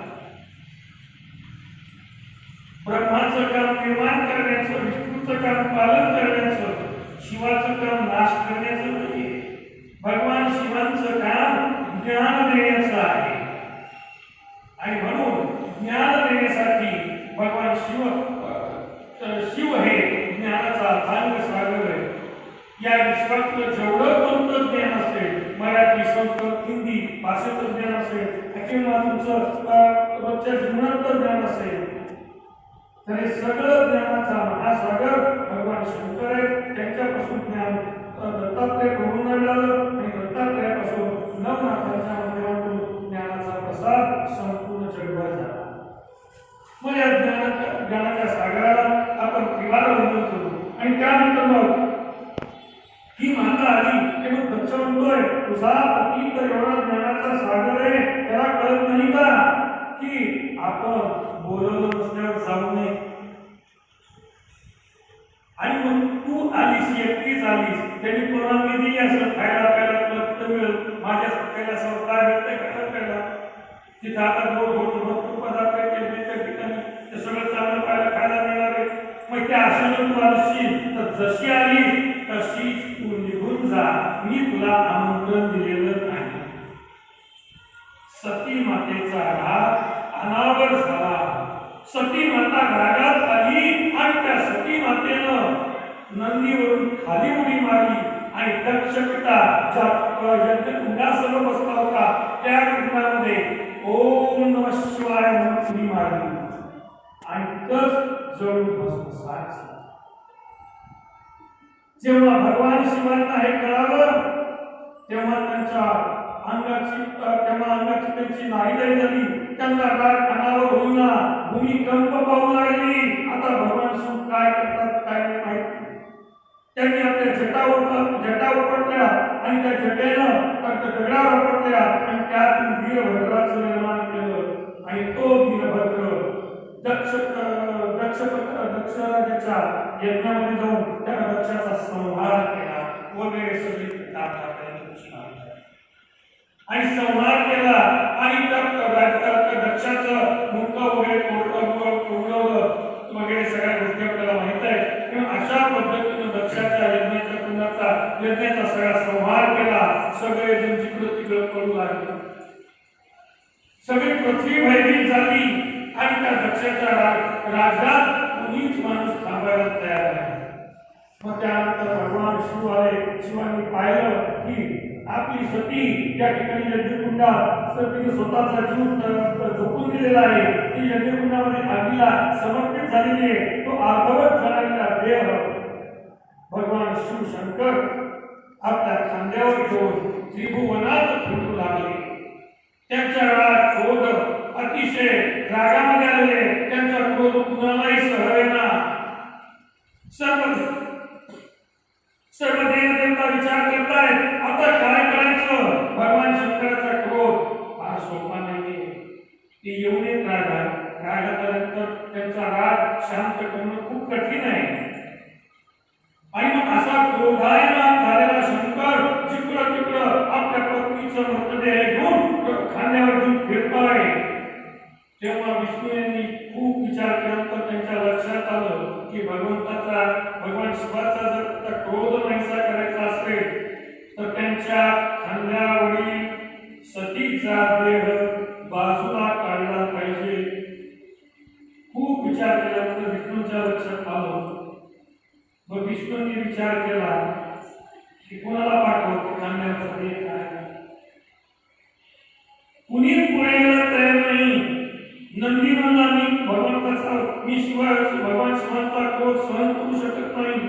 ब्रह्माचं काम निर्माण करण्याचं, विष्णूचं काम पालन करण्याचं, शिवाचं काम नाश करण्याचं नाही. भगवान शिवांचं काम ज्ञान देण्याचं आहे. आणि म्हणून ज्ञान देण्यासाठी भगवान शिव हे ज्ञानाचा अथांग सागर आहे. या विश्वातलं जेवढं कोणतं ज्ञान असेल, मराठी, संस्कृत, हिंदी भाषेचं ज्ञान असेल किंवा तुमचं रोजच्या जीवनातलं ज्ञान असेल, तर हे सगळं ज्ञानाचा महासागर भगवान शंकर आहे. त्यांच्यापासून ज्ञान दत्तात्रय प्रभूंना मिळालं आणि दत्तात्रयापासून नवनाथांच्या माध्यमातून ज्ञानाचा प्रसार संपूर्ण जगभर झाला. मग या ज्ञानाच्या सागराला आपण त्रिवार वंदन करू. आणि त्यानंतर मग ही माता आली की मग दक्ष म्हणतोय, तुझा पती तर एवढा ज्ञानाचा सागर आहे, त्याला कळत नाही का की आपण बोलवलं नसल्यावर जाऊ नये? आणि मग तू आलीस, एकटीच आलीस, त्यांनी परवानगी दिली असं खायला प्यायला तुला तिथं मिळेल, माझ्या सत्याला असं काय मिळतंय खायला प्यायला? तिथं आता भरपूर पदार्थ आहेत त्या ठिकाणी, ते सगळं चांगलं खायला मिळणार आहे. मग त्या आशेनं तू आलीस तर जशी आली तशीच तू निघून जा, मी तुला आमंत्रण दिलेलं नाही. सती मातेचा राग अनावर झाला. सती माता रागात आली आणि त्या सती मातेनं नंदीवरून खाली उडी मारली आणि दक्ष पिता ज्या यज्ञकुंडासह बसला होता त्या कुंडामध्ये ओम नमः शिवाय म्हणून उडी मारली आणि तच जळून भस्मसात झाला. जेव्हा भगवान शिवांना हे कळालं तेव्हा अंगाची त्यांची नाहीदाई झाली. त्यांना राग अनावर होईना, भूमिकंप पाहू लागली. आता भगवान शिव काय करतात काय नाही माहित. त्यांनी आपल्या जटा उपटल्या आणि त्या जटेनं दगडावर उपटल्या आणि त्यातून वीरभद्राचं निर्माण केलं. आणि तो वीरभद्र दक्ष राजाच्या यज्ञामध्ये जाऊन त्या दक्षाचा संहार केला वगैरे सगळी आणि संहार केला आणि दक्षाचं मुंडक वगैरे तोडलं वगैरे सगळ्या गोष्टी आपल्याला माहित आहे. अशा पद्धतीनं दक्षाच्या यज्ञाचा यज्ञाचा सगळा संहार केला. सगळे जण जिकडं तिकडं पडू लागले. सगळी पृथ्वी भयभीत झाली आणि त्या दक्षाच्या राज्यात कोणीच माणूस थांबायला तयार नाही. मग त्यानंतर भगवान शिव आले. शिवांनी पाहिलं की आपली सती या ठिकाणी यज्ञकुंडात सतीने स्वतःचा जीव झोपून दिलेला आहे. ती यज्ञकुंडामध्ये आगीला समर्पित झालेली आहे. तो अर्धवट झालेला देह भगवान शिव शंकर आपल्या खांद्यावर घेऊन त्रिभुवनात फिरू लागले. त्यांच्या रागात क्रोध अतिशय रागामध्ये आले. त्यांचा क्रोध कुणालाही सहवेना. सर्व देवदेवता विचार करतायत आता काय करायचं. भगवान शंकराचा क्रोध फार सोपा नाहीये. ते येऊन येत रागानंतर त्यांचा राग शांत करणं खूप कठीण आहे. आणि मग असा क्रोधायमान झालेला शंकर जिकडं तिकडं आपल्या पत्नीचं मृतदेह घेऊन खांद्यावर घेऊन फिरतोय. तेव्हा विष्णू यांनी खूप विचार केल्यानंतर त्यांच्या लक्षात आलं की भगवान शिवाचा जर त्या क्रोध नाहीसा करायचा असेल तर त्यांच्या खांद्यावरील सतीचा देह बाजूला काढला पाहिजे. खूप विचार केल्यानंतर विष्णूच्या लक्षात आलं. मग विष्णूंनी विचार केला की कोणाला पाठवतो खांद्याचा देह काय. कुणी पुढे यायला तयार नाही. नंदी म्हणला मी भगवान शिवांचा क्रोध सहन करू शकत नाही.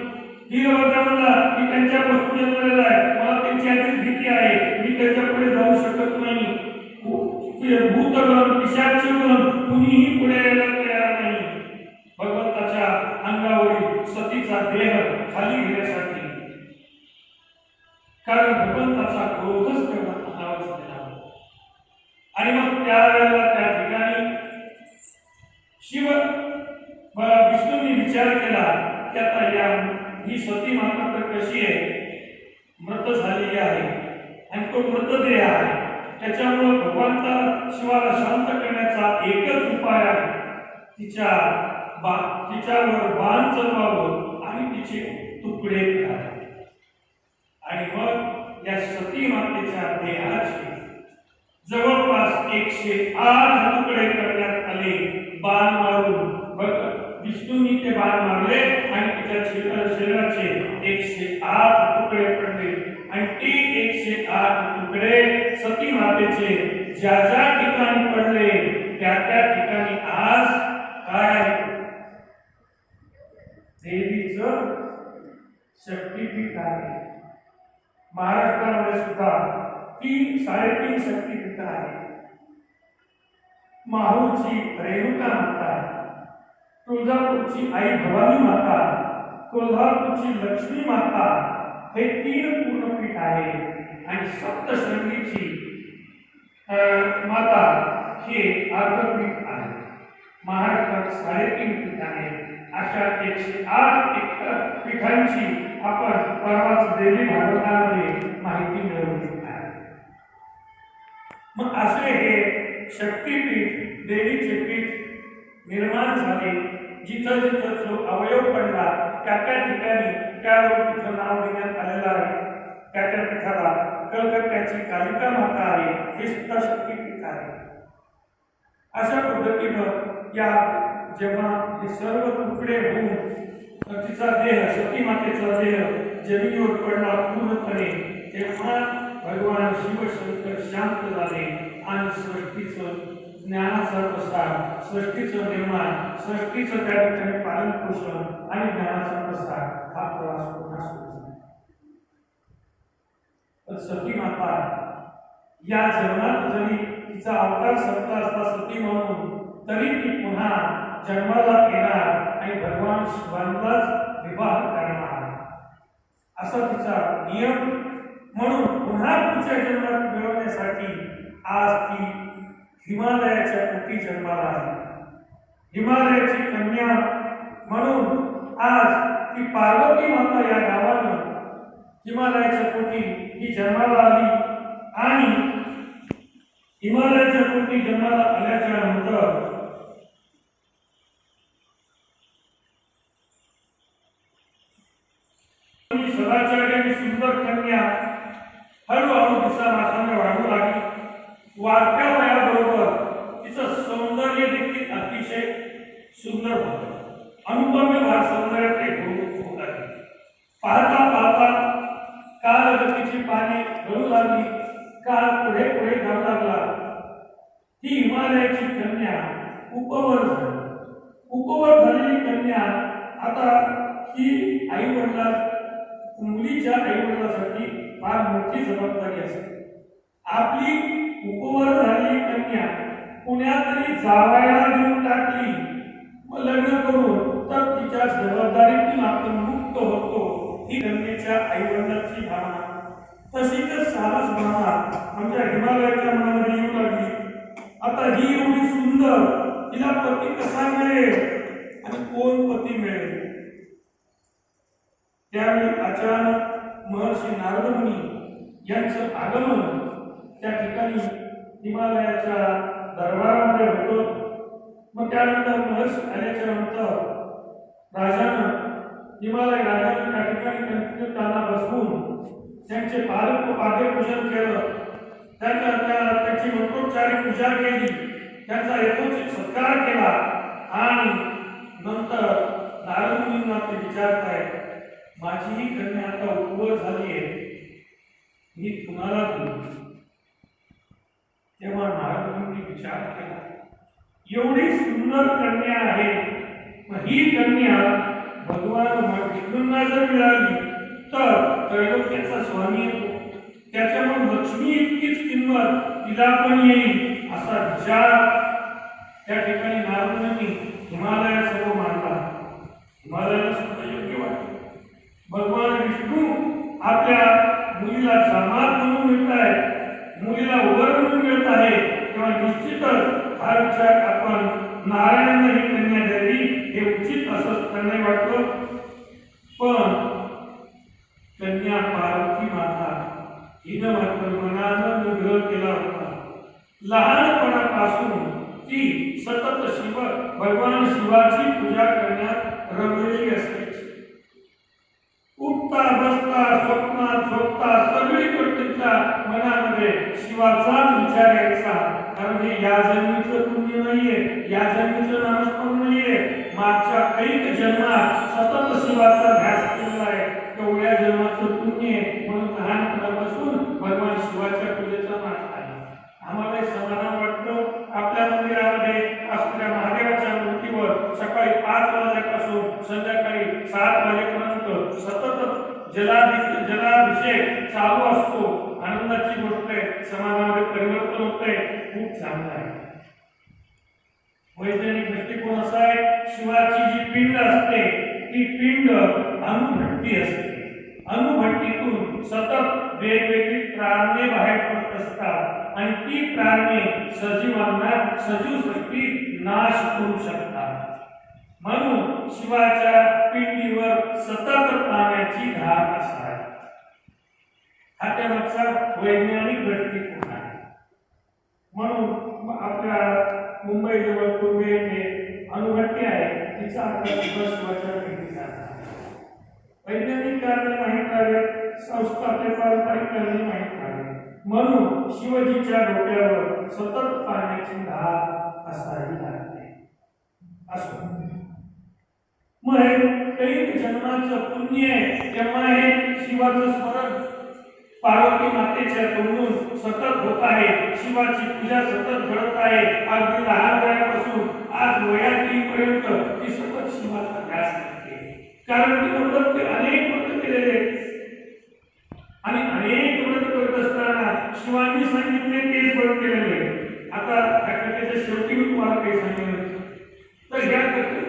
वीरभद्र म्हणला मी त्यांच्या वस्तू जन्मलेला आहे. मला त्यांची आधीच भीती आहे. मी त्याच्या पुढे जाऊ शकत नाही. भूतगण पिशाचगण कुणीही पुढे यायला तयार नाही भगवंताच्या अंगावरील सतीचा देह खाली घेण्यासाठी. कारण भगवंताचा क्रोधच त्यांना अनावर झालेला. आणि मग त्यावेळेला त्या ठिकाणी विष्णूंनी विचार केला की आता ही सती माता तर कशी आहे, मृत झालेली आहे आणि तो मृतदेह आहे. त्याच्यामुळे भगवंता शिवाला शांत करण्याचा एकच उपाय आहे तिच्यावर बाण चढवावं आणि तिचे तुकडे करावे. आणि मग या सती मातेच्या देहाचे जवळपास 108 तुकडे करण्यात आले. बाण मारून विष्णूंनी ते बाण मारले आणि तिच्या शरीराचे 108 तुकडे पडले. आणि ते 108 तुकडे सती मातेचे ज्या ज्या ठिकाणी पडले त्या त्या ठिकाणी आज काय देवीचं शक्तीपीठ आहे. महाराष्ट्रामध्ये सुद्धा 3-3.5 शक्तीपीठ आहे. माहूरची रेणुका माता, तुळजापूरची आई भवानी माता, कोल्हापूरची लक्ष्मी माता हे 3 पूर्णपीठ आहे. आणि सप्तशृंगीची माता हे अर्धपीठ आहे. महाराष्ट्रात 3.5 पीठ आहे. अशा 108 पीठांची आपण परवाच देवी भागवतामध्ये माहिती मिळवली आहे. मग असे हे शक्तीपीठ देवीचे पीठ निर्माण झाले. जिथं जिथं जो अवयव पडला त्या त्या ठिकाणी त्यावर तिथं नाव देण्यात आलेलं आहे. त्या त्या पीठाला कलकत्त्याची कालिका माता आहे. हे सुद्धा शक्तीपीठ आहे. अशा पद्धतीनं या जेव्हा हे सर्व तुकडे होऊन तिचा देह सती मातेचा देह जमिनीवर पडला पूर्णपणे तेव्हा भगवान शिवशंकर शांत झाले आणि सृष्टीचं ज्ञानाचा प्रसार, सृष्टीचं निर्माण, सृष्टीचं त्या ठिकाणी पालन पोषण आणि ज्ञानाचा प्रसार हा प्रवास पुन्हा सुरू झाला. तर सती माता या जन्मात जरी तिचा अवतार संपला असता सती म्हणून तरी ती पुन्हा जन्माला येणार आणि भगवान शिवांनाच विवाह करणार असा तिचा नियम. म्हणून पुन्हा पुढच्या जन्मात मिळवण्यासाठी आज ती हिमालयाच्या पोटी जन्माला आली. हिमालयाची कन्या म्हणून आज ती पार्वती माता या गावानं हिमालयाच्या पोटी ही जन्माला आली. आणि हिमालयाच्या पोटी जन्माला आल्याच्या नंतर सदाचार्य सुंदर कन्या हळूहळू दिसा मासाने वाढू लागली. वाढत्या वयाबरोबर तिचं सौंदर्य देखील अतिशय सुंदर होतं. अनुपम वार सौंदर्यात होऊ लागली. पाहता पाहता कालगतीची पाने गळू लागली. काळ पुढे पुढे जाऊ लागला. ही हिमालयाची कन्या उपवर झाली. उपवर झालेली कन्या आता ही आई वडिला मुलीच्या आई वडिलांसाठी फार मोठी जबाबदारी असते. आपली उपवर झालेली कन्या कुण्यातरी जावयाला देऊन टाकली व लग्न करून तर तिच्या जबाबदारीतून आपण मुक्त होतो, ही कन्येच्या आई वडिलांची भावना. तशीच सारस भावना आमच्या हिमालयाच्या मनामध्ये येऊ लागली. आता ही एवढी सुंदर, तिला पती कसा मिळेल आणि कोण पती मिळेल. त्यावेळी अचानक महर्षी नारद मुनी यांचं आगमन त्या ठिकाणी हिमालयाच्या दरबारामध्ये होतं. मग त्यानंतर महर्षी आल्याच्या नंतर राजानं हिमालय राजाने त्या ठिकाणी त्यांना बसवून त्यांचे पाद्यपूजन केलं. त्याची मंत्रोच्चारी पूजा केली. त्यांचा यथोचित सत्कार केला आणि नंतर नारद मुनींना ते विचारतायत, माझी ही कन्या आता उपवर झाली आहे, मी कुणाला देऊ. तेव्हा नारद मुनी विचार केला, एवढी सुंदर कन्या आहे, मग ही कन्या भगवान विष्णूंना जर मिळाली तर त्रैलोक्याचा स्वामी येतो, त्याच्यामुळे लक्ष्मी इतकीच किंमत तिला पण येईल असा विचार त्या ठिकाणी नारदांनी हिमालयासमोर मांडला. हिमालयाला सुद्धा योग्य वाटलं. भगवान विष्णू आपल्या मुलीला जामात म्हणून मिळत आहे, मुलीला वर म्हणून मिळत आहे, तेव्हा निश्चितच हा विचार आपण नारायणांना ही कन्या द्यावी हे उचित असं त्यांना वाटलं. पण कन्या पार्वती माता हिनं मात्र मनानं निग्रह केला होता. लहानपणापासून ती सतत भगवान शिवाची पूजा करण्यात रमलेली असायची. उठता बसता स्वप्नात झोपता सगळीकडे तिच्या मनामध्ये शिवाचाच विचार यायचा. कारण हे या जन्मीचं पुण्य नाहीये, या जन्मीचं नामस्मरण नाहीये, मागच्या कैक जन्मात सतत शिवाचा ध्यास केलेला आहे, तेवढ्या जन्माचं पुण्य म्हणून लहानपणापासून भगवान शिवाच्या पूजेचा नाच आहे. आम्हाला समाधान वाटतं. आपल्या मंदिरामध्ये असलेल्या महादेवाच्या मूर्तीवर सकाळी 5 वाजल्यापासून संध्याकाळी 7 वाजेपर्यंत सतत जलाभिषेक चालू असतो. आनंदाची गोष्ट आहे, समाजामध्ये परिवर्तन होतंय, खूप चांगलं आहे. वैज्ञानिक दृष्टिकोन असा आहे, शिवाची जी पिंड असते ती पिंड अणुभट्टी असते. अणुभट्टीतून सतत वेगवेगळी प्रारणे बाहेर पडत असतात आणि ती प्रारणे सजीवांना सजीव सृष्टी नाश करू शकतात. म्हणून शिवाच्या पिंडीवर सतत पाण्याची धार असते. हा त्यामागचा वैज्ञानिक दृष्टिकोन आहे. म्हणून आपल्या मुंबई जवळ पूर्वे येथे अणुभट्टी आहे, तिचा अर्थ सुद्धा शिवाच्या पिंडीचा आहे. वैज्ञानिक कारणे माहीत राहावे, संस्था आपले पारंपरिक कारणे माहीत राहावे, म्हणून शिवजीच्या डोक्यावर सतत पाण्याची धार असावी लागते. असो मग कैक जन्माचं पुण्य तेव्हा हे शिवाचं स्मरण पार्वती मातेच्या तोंडून सतत होत आहे. शिवाची पूजा सतत घडत आहे. अगदी लहान वयापासून आज वयात येईपर्यंत ती सतत शिवाचा ध्यास करते. कारण ती अनेक व्रत केलेले आणि अनेक व्रत करत असताना शिवांनी सांगितले तेच व्रत केलेले. आता त्याच्या शेवटी मी तुम्हाला काही सांगितलं तर घ्या करते.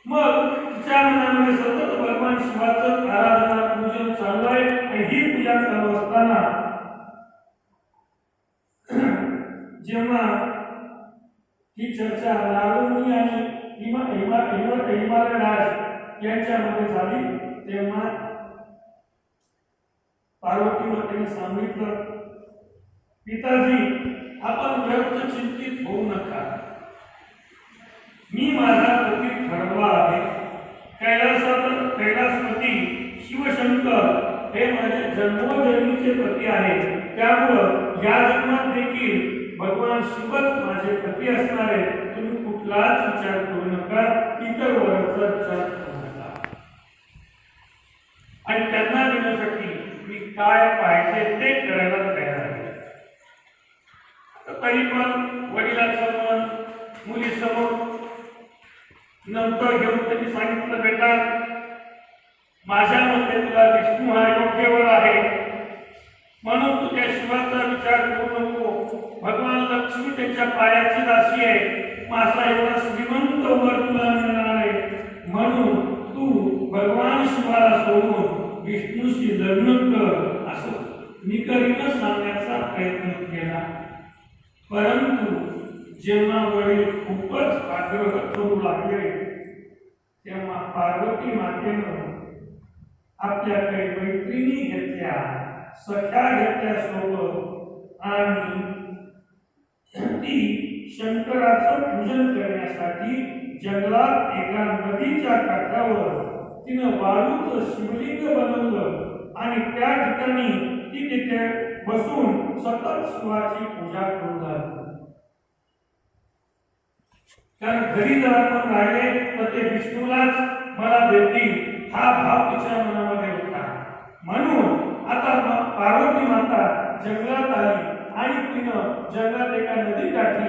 मग तिच्या मनामध्ये सतत भगवान शिवाचं आराधना पूजन चालू आहे आणि ही पूजा चालू असताना जेव्हा ही चर्चा नारद आणि हिमालय राज यांच्यामध्ये झाली तेव्हा पार्वती मातेने सांगितलं, पिताजी आपण व्यर्थ चिंतित होऊ नका. मी माझा पती ठरवला आहे. कैलासपती शिवशंकर हे माझे जन्मोजन्मीचे पती आहे, त्यामुळं या जन्मात देखील भगवान शिवच माझे पती असणार आहे. तुम्ही कुठलाच विचार करू नका, इतर वराचा विचार करू नका. आणि त्यांना देण्यासाठी मी काय पाहिजे ते करायला तयार आहे. तरी पण वडिलांसमोर मुलीसमोर नंतर घेऊन त्यांनी सांगितलं, बेटा माझ्या मते तुला विष्णू हा योग्य वर आहे, म्हणून तू त्या शिवाचा विचार करू नको. भगवान लक्ष्मी त्यांच्या पायाची दासी आहे, माझा एवढा श्रीमंत वर तुला मिळणार आहे, म्हणून तू भगवान शिवाला सोडून विष्णूशी लग्न कर असं निकरीनं सांगण्याचा प्रयत्न केला. परंतु जेव्हा वडील खूपच आग्रह करू लागले तेव्हा पार्वती मातेनं आपल्या काही मैत्रिणी घेतल्या, सख्या घेतल्या सोबत, आणि ती शंकराचं पूजन करण्यासाठी जंगलात एका नदीच्या काठावर तिनं वाळूचं शिवलिंग बनवलं आणि त्या ठिकाणी ती तिथे बसून सतत शिवाची पूजा करू लागली. कारण घरी जर आपण राहिले तर ते विष्णूलाच मला देतील हा भाव तिच्या मनामध्ये होता. म्हणून आता पार्वती माता जंगलात आली आणि तिनं जंगलात एका नदीकाठी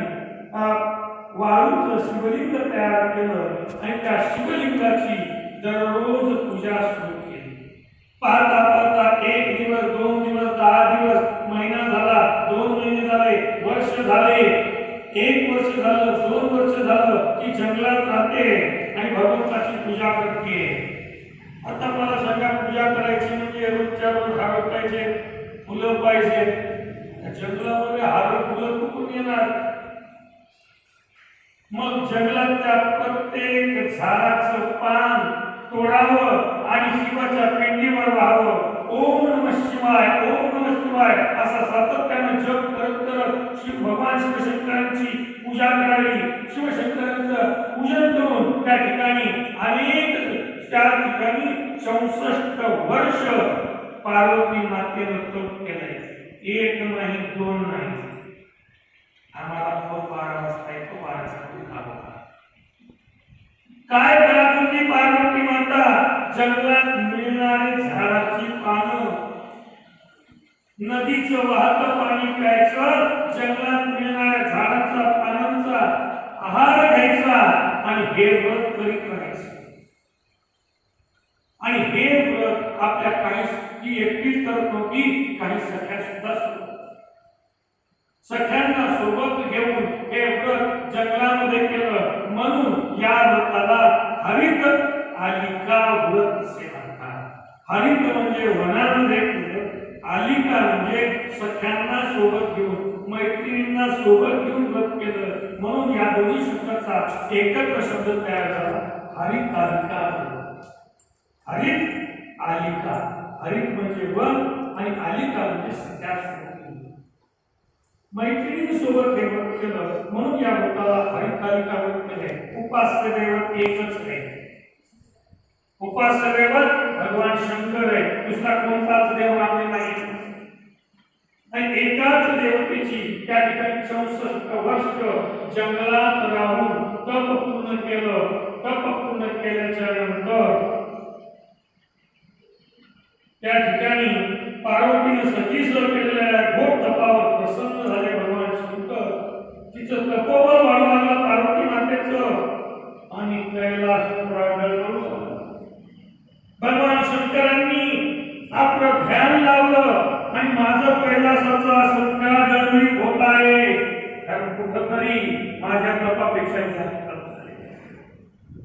वाळूचं शिवलिंग तयार केलं आणि त्या शिवलिंगाची दररोज पूजा सुरू केली. पाहता पाहता 1 दिवस, 2 दिवस, 10 दिवस, महिना झाला, 2 महिने झाले, वर्ष झाले, 1 वर्ष झालं, 2 वर्ष झालं की जंगलात राहते आणि भगवंताची पूजा करते. आता मला सांगा, पूजा करायची म्हणजे रोजच्या रोज हार पाहिजे, फुलं पाहिजे. जंगलामध्ये हार फुलं कुठून येणार? मग जंगलातल्या प्रत्येक झाडाचं पान तोडावं आणि शिवाच्या पिंडीवर व्हावं. ओम नमः शिवाय, ओम नमः शिवाय असा सातत्यानं जप करत करत भगवान शिवशंकरांची पूजा करावी. शिवशंकरांचं पूजन करून त्या ठिकाणी त्या ठिकाणी 64 वर्ष पार्वती मातेनं तप केलंय. 1 नाही, 2 नाही. आम्हाला तो 12 वाजता येतो, 12चा होता. काय करत होती पार्वती माता? जंगलात मिळणारी झाडाची पानं, नदीचं वाहतं पाणी प्यायचं, जंगलात मिळणाऱ्या झाडाच्या पानांचा आहार घ्यायचा आणि हे व्रत करीत राहायचं. आणि हे व्रत आपल्या काही एकटीच करत नव्हती, काही सख्या सुद्धा सख्यांना सोबत घेऊन हे व्रत जंगलामध्ये केलं. म्हणून या व्रताला हरित आलिका व्रत असे म्हणतात. हरित म्हणजे वनामध्ये केलं, आलिका म्हणजे सख्यांना सोबत घेऊन, मैत्रिणींना सोबत घेऊन व्रत केलं. म्हणून या दोन्ही शब्दाचा एकत्र शब्द तयार झाला, हरित आलिका व्रत. हरित आलिका, हरित म्हणजे वन आणि आलिका म्हणजे सख्या सोबत मैत्रिणींसोबत हे व्रत केलं. म्हणून या व्रताला हरितालिका व्रत आहे. उपास्य दैवत एकच आहे. उपास्य दैवत भगवान शंकर आहे, दुसरा कोणताच देव आपले नाही. आणि एकाच देवतेची त्या ठिकाणी 64 वर्ष जंगलात राहून तप पूर्ण केलं. तप पूर्ण केल्याच्या नंतर त्या ठिकाणी पार्वतीने सतीसह केलेल्या घोर तपावर प्रसन्न झाले भगवान शंकर. तिचं तपोबल वाढू लागलं पार्वती मातेचं आणि कैलास भगवान शंकरांनी आपलं ध्यान लावलं आणि माझं कैलासाचा सगळा दरवी होत आहे, कारण कुठंतरी माझ्या तपापेक्षा जास्त.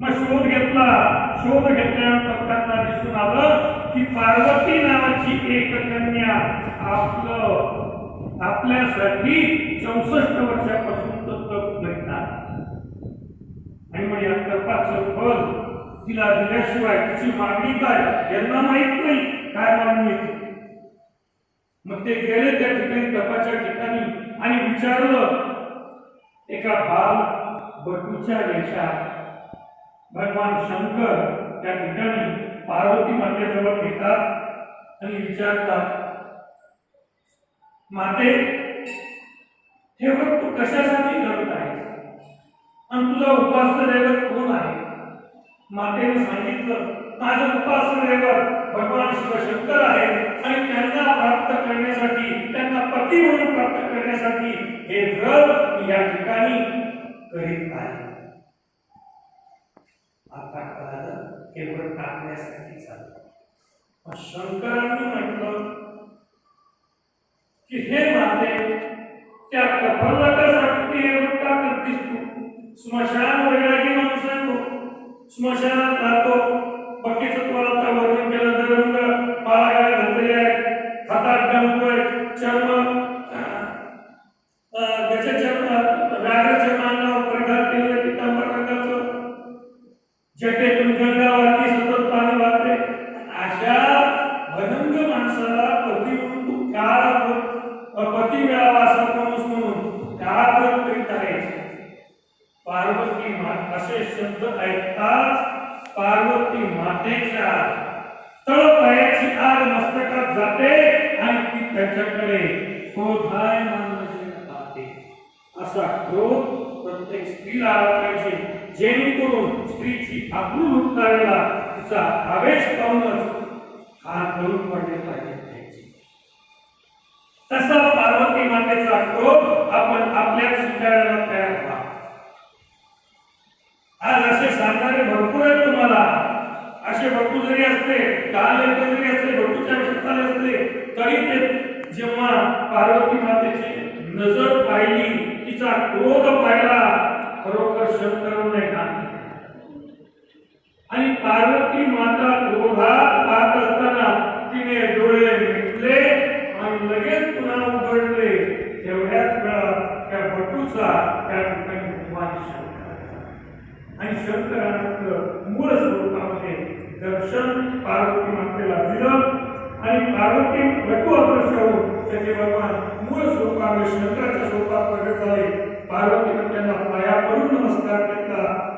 मग शोध घेतल्यानंतर त्यांना दिसून आलं की पार्वती नावाची एक कन्या आपल्यासाठी 64 वर्षापासून तप करतात. आणि मग या तपाचं फल तिला दिल्याशिवाय तिची मागणी काय यांना माहित नाही, काय मागणी. मग ते गेले त्या ठिकाणी तपाच्या ठिकाणी आणि विचारलं. एका बाल बटूच्या वेशात भगवान शंकर त्या ठिकाणी पार्वती मातेजवळ येतात. आणि विचारतात, माते हे व्रत तू कशासाठी करत आहेस आणि तुझा उपास्य दैवत कोण आहे? मातेने सांगितलं, माझं उपास्य दैवत भगवान शिवशंकर आहे आणि त्यांना प्राप्त करण्यासाठी, त्यांना पती म्हणून प्राप्त करण्यासाठी हे व्रत मी या ठिकाणी करीत आहे. आता कळालं हे व्रत टाकण्यासाठी चाललं. शंकरांनी म्हटलं की हे माते, त्या प्रफल्लकासाठी हे व्रत का करतीस तू? स्मशान वैरागी माणूस आहे तो, स्मशानात राहतो, बाकीचं तुम्हाला आता वर्णन केलं तर रंग माळा घातलेले आहेत, हातात डंकोय, चर्म त्याच्या चर्म व्याघ्र चर्मांना परिधान केलेलं पितांबर रंगाचं, जटेतून गंगावरती सतत पाणी वाहते. अशा भनंग माणसाला पती म्हणून तू पती मिळावा असा माणूस म्हणून काय करीत आहेस? पार्वती माता असे शब्द ऐकताच पार्वती मातेच्या तळपायाची आग मस्तकात जाते आणि ती त्याच्याकडे क्रोधाय मानले पाहते. असा क्रोध प्रत्येक स्त्रीला आला पाहिजे, जेणेकरून स्त्रीची आबरू लुटायला तिचा आवेश पाहूनच हा करून पडले पाहिजे. तसा पार्वती मातेचा क्रोध आपण आपल्यात स्वीकारायला तयार व्हा. आज असे सांगणारे भरपूर आहेत तुम्हाला. असे भरपूर जरी असते, काल जरी असते, भरपूरच्या विषयात असते, तरी ते जेव्हा पार्वती मातेची नजर पाहिली, तिचा क्रोध पाहिला, खरोखर शंकरांना घातले. आणि पार्वती माता क्रोधात पाहत असताना तिने डोळे मिटले आणि लगेच पुन्हा उघडले. तेवढ्याच वेळा त्या बटूचा त्या ठिकाणी भगवान आणि शंकरानंद मूळ स्वरूपामध्ये दर्शन पार्वती मातेला दिलं आणि पार्वती बटू अदृश्य होऊन त्याचे भगवान मूळ स्वरूपामध्ये शंकराच्या स्वरूपात प्रगट झाले. पार्वतीने त्यांना पाया पडून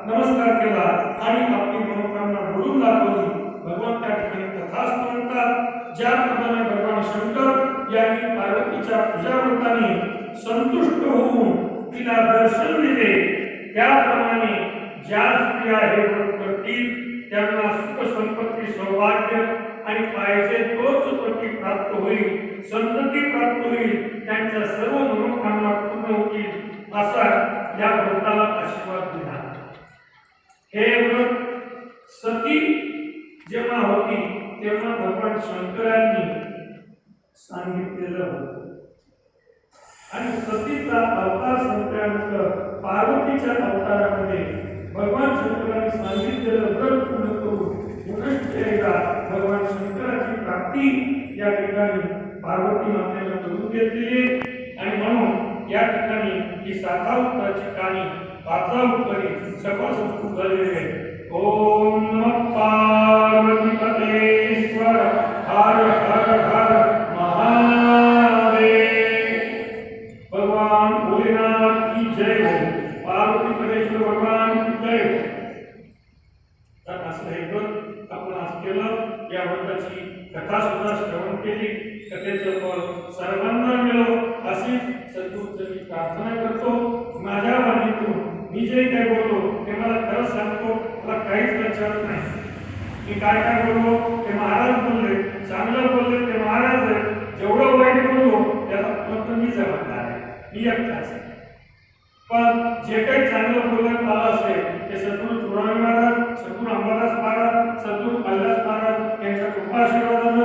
नमस्कार केला आणि आपली मनोकामना बोलून दाखवली. भगवान त्या ठिकाणी कथाच म्हणतात, ज्याप्रमाणे भगवान शंकर यांनी पार्वतीच्या पूजाव्रताने संतुष्ट होऊन तिला दर्शन दिले, त्याप्रमाणे ज्या स्त्रिया हे व्रत करतील त्यांना सुख संपत्ती सौभाग्य आणि पाहिजे तोच पती प्राप्त होईल, संतती प्राप्त होईल, त्यांच्या सर्व मनोकामना पूर्ण होतील असा या व्रताला आशीर्वाद दिला. हे व्रत सती जेव्हा होती तेव्हा भगवान शंकरांनी सांगितलेलं होतं आणि सतीचा अवतार संपल्यानंतर पार्वतीच्या अवतारामध्ये भगवान शंकरांनी सांगितलेलं व्रत पूर्ण करून पुनश्च भगवान शंकराची प्राप्ती या ठिकाणी पार्वती मातेला करून घेतली. आणि म्हणून या ठिकाणी ही 7 उत्तराची कहाणी 5 उत्तरी सगळं संपूर्ण झालेली आहे. ओम नमः पार्वतीपतेश्वर हर हर हर महादेव. भगवान भोलेनाथ की जय हो. पार्वतीपतेश्वर भगवान की जय हो. तर असं हे व्रत आपण आज केलं. या व्रताची कथा सुद्धा श्रवण केली. कथेचं फळ सर्वांना मिळो अशी सद्गुरूंची प्रार्थना करतो. माझ्या वाणीतून मी जे काही बोललो ते मला खरंच सांगतो, मला काहीच लक्षात नाही. मी काय काय बोललो ते महाराज बोलले, चांगलं बोलले ते महाराज आहे, जेवढं वाईट बोललो त्याला फक्त मी जबाबदार आहे, मी एकटाच आहे. पण जे काही चांगलं बोलण्यात आलं असेल ते सद्गुरू तुराणी महाराज, सद्गुरू अंबादास महाराज, सद्गुरू कल्लास महाराज यांच्या कृपाशीर्वादानं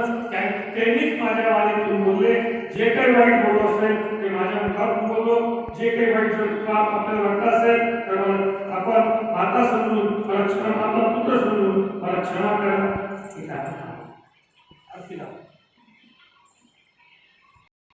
त्यांनीच माझ्या वाणीतून बोलले. जे काही वाईट बोललो असेल ते माझ्या मुखातून बोललो. जे काही वाईट काम आपल्याला वाटलं असेल तर आपण माता समजून मला क्षमा, आपला पुत्र समजून मला क्षमा करा.